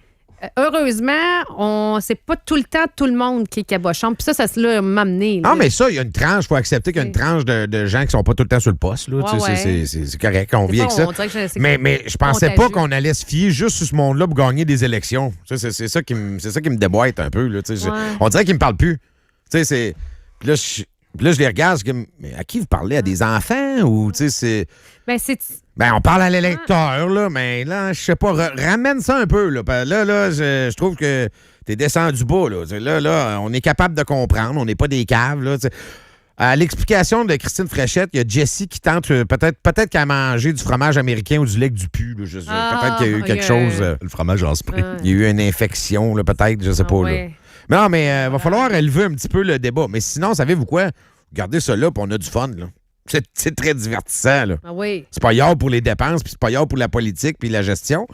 heureusement, c'est pas tout le temps tout le monde qui est cabochon. Puis ça l'a m'amené. Ah, mais ça, il y a une tranche. Il faut accepter qu'il y a une tranche de gens qui sont pas tout le temps sur le poste. Là. Tu sais, Ouais. c'est correct, on Des vit fois, avec ça. on dirait que c'est Mais je pensais pas contagieux. qu'on allait se fier juste sur ce monde-là pour gagner des élections. Ça, c'est ça qui me déboîte un peu. Là, tu sais. Ouais. On dirait qu'ils me parlent plus. Tu sais, c'est... Puis là, je les regarde, je dis, mais à qui vous parlez? À des enfants? Ou, tu sais, c'est... Ben, c'est. Ben, on parle à l'électeur, là, mais là, je sais pas, ramène ça un peu, là. Là, je trouve que t'es descendu bas, là. Tu sais, là, on est capable de comprendre, on n'est pas des caves, là. Tu sais. À l'explication de Christine Fréchette, il y a Jessie qui tente peut-être qu'elle a mangé du fromage américain ou du lait du pu, là, je sais. Peut-être qu'il y a eu quelque chose. Le fromage en spray. Il y a eu une infection, là, peut-être, je sais pas, là. Ouais. Mais non, mais va falloir élever un petit peu le débat. Mais sinon, savez-vous quoi? Gardez ça là, puis on a du fun, là. C'est très divertissant, là. Ah oui. C'est pas yard pour les dépenses, puis c'est pas yard pour la politique, puis la gestion.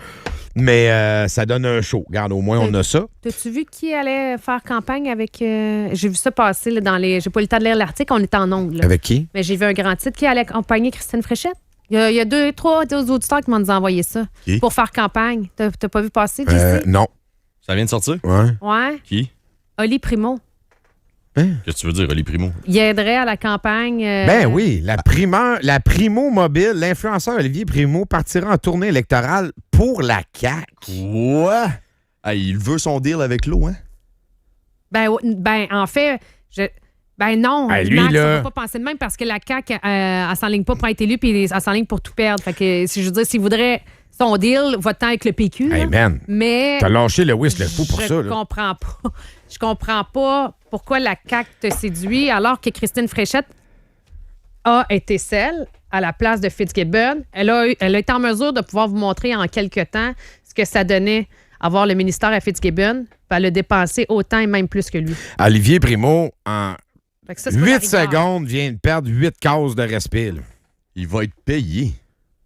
Mais ça donne un show. Regarde, au moins, on a ça. T'as-tu vu qui allait faire campagne avec. J'ai vu ça passer là, dans les. J'ai pas eu le temps de lire l'article, on est en ongle. là. Avec qui? Mais j'ai vu un grand titre qui allait accompagner Christine Fréchette. Il y a deux auditeurs qui m'ont envoyé ça. Qui? Pour faire campagne. T'as pas vu passer, JC? Non. Ça vient de sortir? Ouais. Ouais. Qui? Oli Primo. Qu'est-ce que tu veux dire, Oli Primo? Il aiderait à la campagne. Ben oui, la Primo Mobile, l'influenceur Olivier Primo partira en tournée électorale pour la CAQ. Ouais! Ah, il veut son deal avec l'eau, hein? Ben, en fait, ben non, Ah, lui, Max, là- on peut pas penser de même parce que la CAQ, elle s'enligne pas pour être élue puis elle s'enligne pour tout perdre. Fait que, si je veux dire, s'il voudrait son deal, va-t'en avec le PQ. Hey là. man, Mais t'as lâché le whist le fou pour ça, je là. comprends pas. Je comprends pas pourquoi la CAQ te séduit alors que Christine Fréchette a été celle à la place de Fitzgibbon. Elle a été en mesure de pouvoir vous montrer en quelques temps ce que ça donnait avoir le ministère à Fitzgibbon, puis elle a dépensé autant et même plus que lui. Olivier Primo, en Fait que ça, c'est pas 8 la rigueur. secondes, vient de perdre 8 cases de respect. Là. Il va être payé.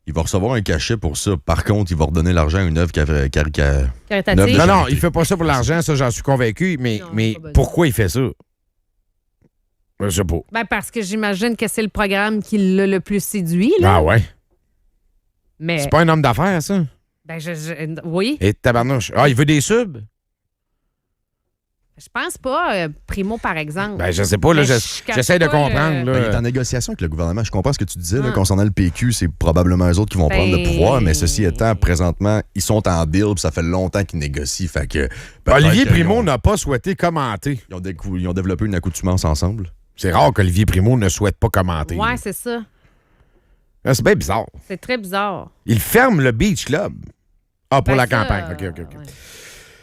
Il va recevoir un cachet pour ça. Par contre, il va redonner l'argent à une œuvre Caritative. Non, non, il fait pas ça pour l'argent, ça, j'en suis convaincu. Mais, Non, mais pas besoin. pourquoi il fait ça? Je sais pas. Ben, parce que j'imagine que c'est le programme qui l'a le plus séduit, là. Ah ouais? Mais, C'est pas un homme d'affaires, ça? ben, oui. Et tabarnouche. Ah, il veut des subs? Je pense pas, Primo, par exemple. Ben, je sais pas, là, Mais je cache j'essaie de pas, comprendre. Ben, il est Là. en négociation avec le gouvernement. Je comprends ce que tu disais là, Ah. concernant le PQ. C'est probablement eux autres qui vont Ben- prendre le pouvoir, mais ceci étant, présentement, ils sont en deal, puis ça fait longtemps qu'ils négocient. Fait que, peut-être Olivier qu'ils Primo ont- n'a pas souhaité commenter. ils ont développé une accoutumance ensemble. C'est rare qu'Olivier Primo ne souhaite pas commenter. Ouais, c'est ça. Ah, c'est bien bizarre. C'est très bizarre. Il ferme le Beach Club. Ah, pour Ben, la ça, campagne. OK. ouais.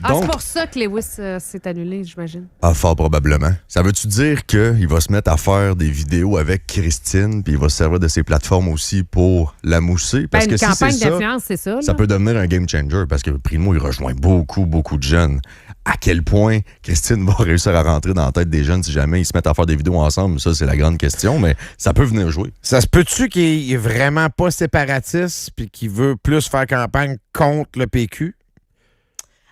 Ah, Donc- c'est pour ça que Lewis s'est annulé, j'imagine. Ah, fort probablement. Ça veut-tu dire qu'il va se mettre à faire des vidéos avec Christine, puis il va se servir de ses plateformes aussi pour la mousser? Parce Ben, que une si campagne c'est ça, d'influence, c'est ça. ça là. peut devenir un game changer parce que Primo, il rejoint beaucoup de jeunes. À quel point Christine va réussir à rentrer dans la tête des jeunes si jamais ils se mettent à faire des vidéos ensemble? Ça, c'est la grande question, mais ça peut venir jouer. Ça se peut-tu qu'il est vraiment pas séparatiste puis qu'il veut plus faire campagne contre le PQ?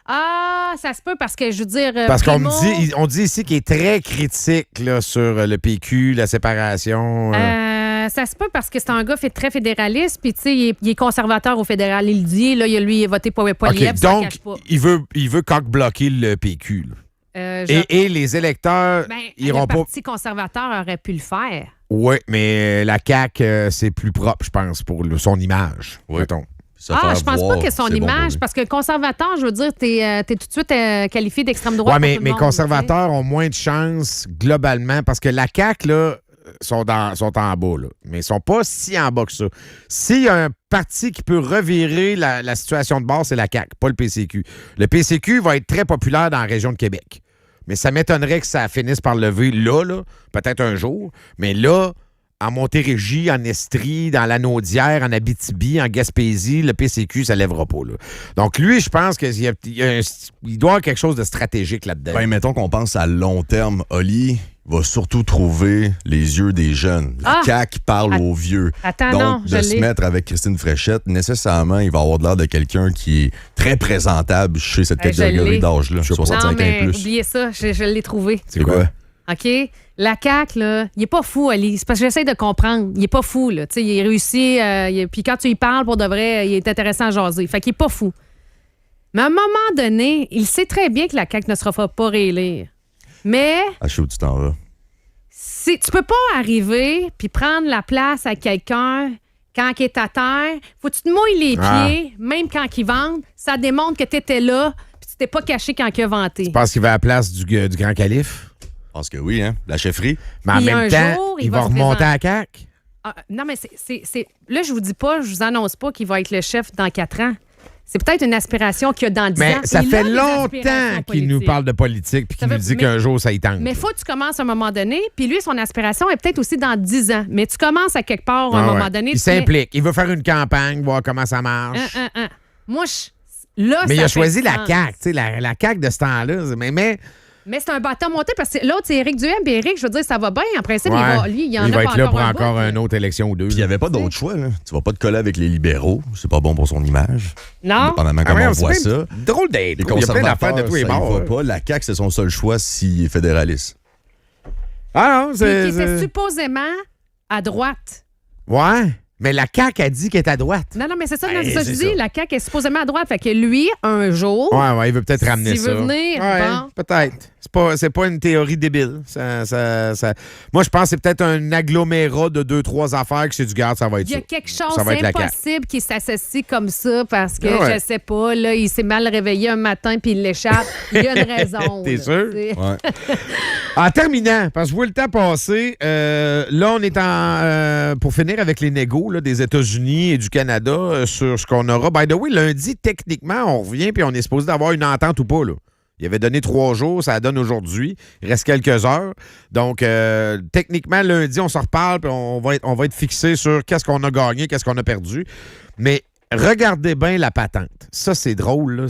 Ah, ça se peut parce que, je veux dire, Parce qu'on Primo, me dit, on dit ici qu'il est très critique là, sur le PQ, la séparation. ça se peut parce que c'est un gars très fédéraliste, puis tu sais, il est conservateur au fédéral. Il le dit, là, lui, il a voté pour OK, Poilievre, ça donc, cache pas. il veut cock-bloquer le PQ. Là. Et les électeurs Ben, iront le pas... Parti conservateur aurait pu le faire. Oui, mais la CAQ, c'est plus propre, je pense, pour son image. Oui. mettons. Se Ah, faire je pense voir, pas que son c'est bon pour image, lui. parce que conservateur, je veux dire, t'es tout de suite qualifié d'extrême droite. Oui, pour mais, tout le mais monde, conservateurs ont moins de chances globalement parce que la CAQ, là, sont en bas, là, mais ils sont pas si en bas que ça. S'il y a un parti qui peut revirer la situation de base, c'est la CAQ, pas le PCQ. Le PCQ va être très populaire dans la région de Québec. Mais ça m'étonnerait que ça finisse par lever là, peut-être un jour. Mais là, en Montérégie, en Estrie, dans la Naudière, en Abitibi, en Gaspésie, le PCQ, ça ne lèvera pas. Là. Donc, lui, je pense qu'il doit y avoir quelque chose de stratégique là-dedans. Ben, mettons qu'on pense à long terme, Oli va surtout trouver les yeux des jeunes. La Ah! CAQ parle aux vieux. Attends, Donc, non, je de se l'ai. mettre avec Christine Fréchette, nécessairement, il va avoir de l'air de quelqu'un qui est très présentable chez cette Je catégorie l'ai. d'âge-là, Non, 65 ans mais et plus. oubliez ça, je l'ai trouvé. C'est quoi? OK? La CAQ, là, il est pas fou, Ali. C'est parce que j'essaie de comprendre. Il est pas fou, là. Tu sais, il réussit. Puis quand tu y parles, pour de vrai, il est intéressant à jaser. Fait qu'il est pas fou. Mais à un moment donné, il sait très bien que la CAQ ne se fera pas réélire. Mais Ah, je sais où tu t'en vas. tu peux pas arriver puis prendre la place à quelqu'un quand il est à terre. Faut que tu te mouilles les pieds, même quand il vente. Ça démontre que tu étais là puis tu t'es pas caché quand il a vanté. Je pense qu'il va à la place du grand calife. Je pense que oui, hein? La chefferie. Mais en Puis même un temps, jour, il il va va se remonter à la présenter. CAQ. Ah, non, mais là, je vous dis pas, je vous annonce pas qu'il va être le chef dans 4 ans. C'est peut-être une aspiration qu'il y a dans 10 Mais ans. ça Il fait a des longtemps aspirations qu'il nous politiques. parle de politique puis Ça qu'il nous fait- dit mais- qu'un jour, ça y tente. Mais faut que tu commences à un moment donné, puis lui, son aspiration est peut-être aussi dans 10 ans. Mais tu commences à quelque part à un Ah moment ouais. donné. Il tu fais, s'implique. Il veut faire une campagne, voir comment ça marche. Moi, là, Mais il ça a fait choisi la sens. CAQ, tu sais, la CAQ de ce temps-là. Mais Mais c'est un bâton monté parce que l'autre, c'est Éric Duhem. Puis Éric, je veux dire, ça va bien. En principe, ouais, lui, il en il a va pas être là pour un encore bout. une autre élection ou deux. Puis il n'y avait pas d'autre choix, là. Tu vas pas te coller avec les libéraux. C'est pas bon pour son image. Non? Dépendamment Ah comment ouais, on c'est voit bien ça. drôle d'être. Les Il y a plein d'affaires de conservateurs, tous les ça y bords. va pas. La CAQ, c'est son seul choix s'il est fédéraliste. Ah non, Puis c'est... qui était supposément à droite. Ouais, mais la CAQ a dit qu'elle est à droite. Non, mais c'est ça, Hey, c'est ça que c'est je dis. ça. La CAQ est supposément à droite. Fait que lui, un jour, Ouais, il veut peut-être ramener s'il ça. veut venir, Ouais, bon. peut-être. C'est pas une théorie débile. Moi, je pense que c'est peut-être un agglomérat de 2-3 affaires que c'est du garde, ça va être il y a ça. quelque chose, Ça va être c'est la CAQ. impossible qu'il s'associe comme ça parce que, Ah ouais. je sais pas, là, il s'est mal réveillé un matin puis il l'échappe. Il y a une raison. T'es là, sûr? tu sais. Ouais. En terminant, parce que je vois le temps passer, là, on est pour finir avec les négos là, des États-Unis et du Canada sur ce qu'on aura. By the way, lundi, techniquement, on revient puis on est supposé d'avoir une entente ou pas, là. Il avait donné 3 jours, ça donne aujourd'hui. Il reste quelques heures. Donc, techniquement, lundi, on se reparle puis on va être fixé sur qu'est-ce qu'on a gagné, qu'est-ce qu'on a perdu. Mais regardez bien la patente. Ça, c'est drôle, là.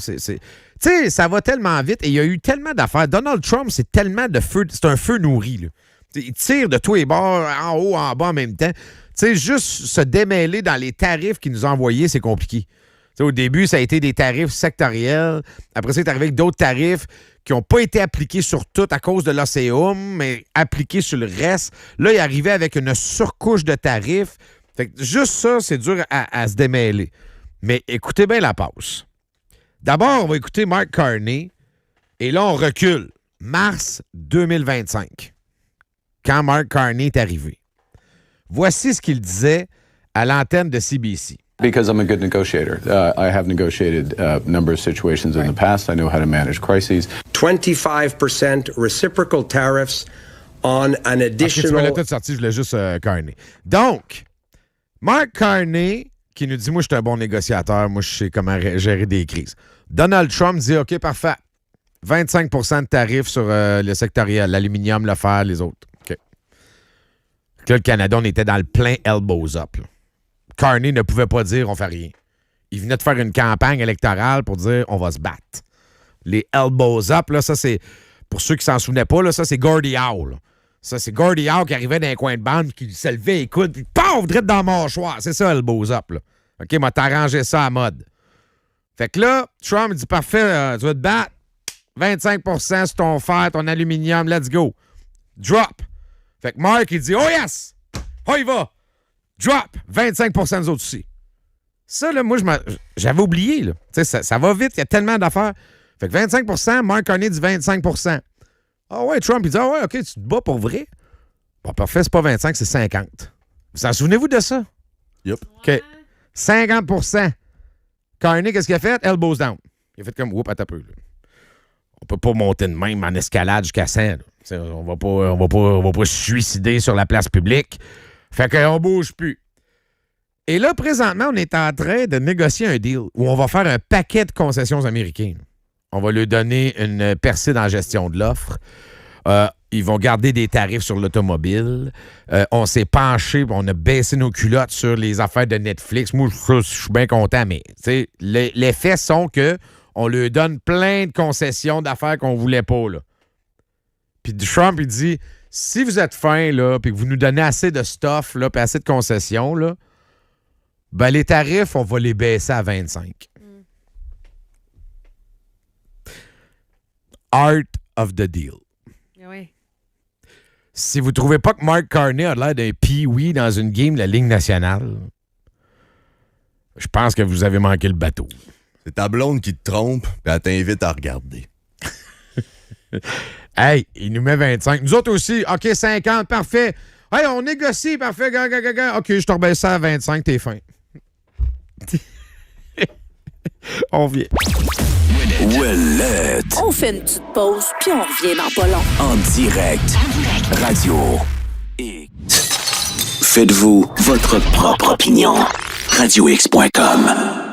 Tu Tu sais, ça va tellement vite et il y a eu tellement d'affaires. Donald Trump, c'est tellement de feu, c'est un feu nourri, là. Il tire de tous les bords, en haut, en bas en même temps. Tu sais, juste se démêler dans les tarifs qu'il nous a envoyés, c'est compliqué. T'sais, au début, ça a été des tarifs sectoriels. Après ça, il est arrivé avec d'autres tarifs qui n'ont pas été appliqués sur tout à cause de l'OCEUM, mais appliqués sur le reste. Là, il est arrivé avec une surcouche de tarifs. Fait que juste ça, c'est dur à se démêler. Mais écoutez bien la pause. D'abord, on va écouter Mark Carney. Et là, on recule. Mars 2025. Quand Mark Carney est arrivé. Voici ce qu'il disait à l'antenne de CBC. Because I'm a good negotiator. I have negotiated a number of situations in the past. I know how to manage crises. 25% reciprocal tariffs on an additional... Okay, tu m'as tout sorti, je voulais juste Carney. Donc, Mark Carney, qui nous dit, moi, je suis un bon négociateur, moi, je sais comment gérer des crises. Donald Trump dit, OK, parfait. 25 de tarifs sur le sectoriel, l'aluminium, le fer, les autres. OK. Là, le Canada, on était dans le plein elbows up. Là. Carney ne pouvait pas dire on fait rien. Il venait de faire une campagne électorale pour dire on va se battre. Les elbows up, là, ça c'est, pour ceux qui s'en souvenaient pas, là, ça c'est Gordie Howe. Là. Ça c'est Gordie Howe qui arrivait dans un coin de bande, qui se levait les coudes, puis paf, direct dans mon mâchoire. C'est ça, elbows up. Là. OK, m'a t'arrangé ça à mode. Fait que là, Trump dit parfait, tu vas te battre. 25 sur ton fer, ton aluminium, let's go. Drop. Fait que Mark, il dit oh yes! Oh, il va! Drop! 25 nous autres aussi. Ça, là, moi, j'avais oublié. Là. Ça va vite, il y a tellement d'affaires. Fait que 25 Mark Carney dit 25 Ah ouais, Trump, il dit ah ouais, OK, tu te bats pour vrai? Bon, parfait, c'est pas 25, c'est 50. Vous en souvenez-vous de ça? Yep. OK. 50 Carney, qu'est-ce qu'il a fait? Elbows down. Il a fait comme, whoop, à ta peu. Là. On peut pas monter de même en escalade jusqu'à 100. Là. On va pas se suicider sur la place publique. Fait qu'on bouge plus. Et là, présentement, on est en train de négocier un deal où on va faire un paquet de concessions américaines. On va lui donner une percée dans la gestion de l'offre. Ils vont garder des tarifs sur l'automobile. On s'est penché, on a baissé nos culottes sur les affaires de Netflix. Moi, je suis bien content, mais les faits sont que on lui donne plein de concessions d'affaires qu'on voulait pas. Là. Puis Trump, il dit, si vous êtes fin, là, puis que vous nous donnez assez de stuff, là, puis assez de concessions, là, ben les tarifs, on va les baisser à 25. Art of the deal. Oui. Si vous trouvez pas que Mark Carney a l'air d'un pee-wee dans une game de la Ligue nationale, je pense que vous avez manqué le bateau. C'est ta blonde qui te trompe, puis elle t'invite à regarder. Hey, il nous met 25. Nous autres aussi, OK, 50, parfait. Hey, on négocie, parfait. OK, je te rebaisse ça à 25, t'es fin. On vient. Ouellette. On fait une petite pause, puis on revient dans pas long. En direct. Radio X. Faites-vous votre propre opinion. RadioX.com.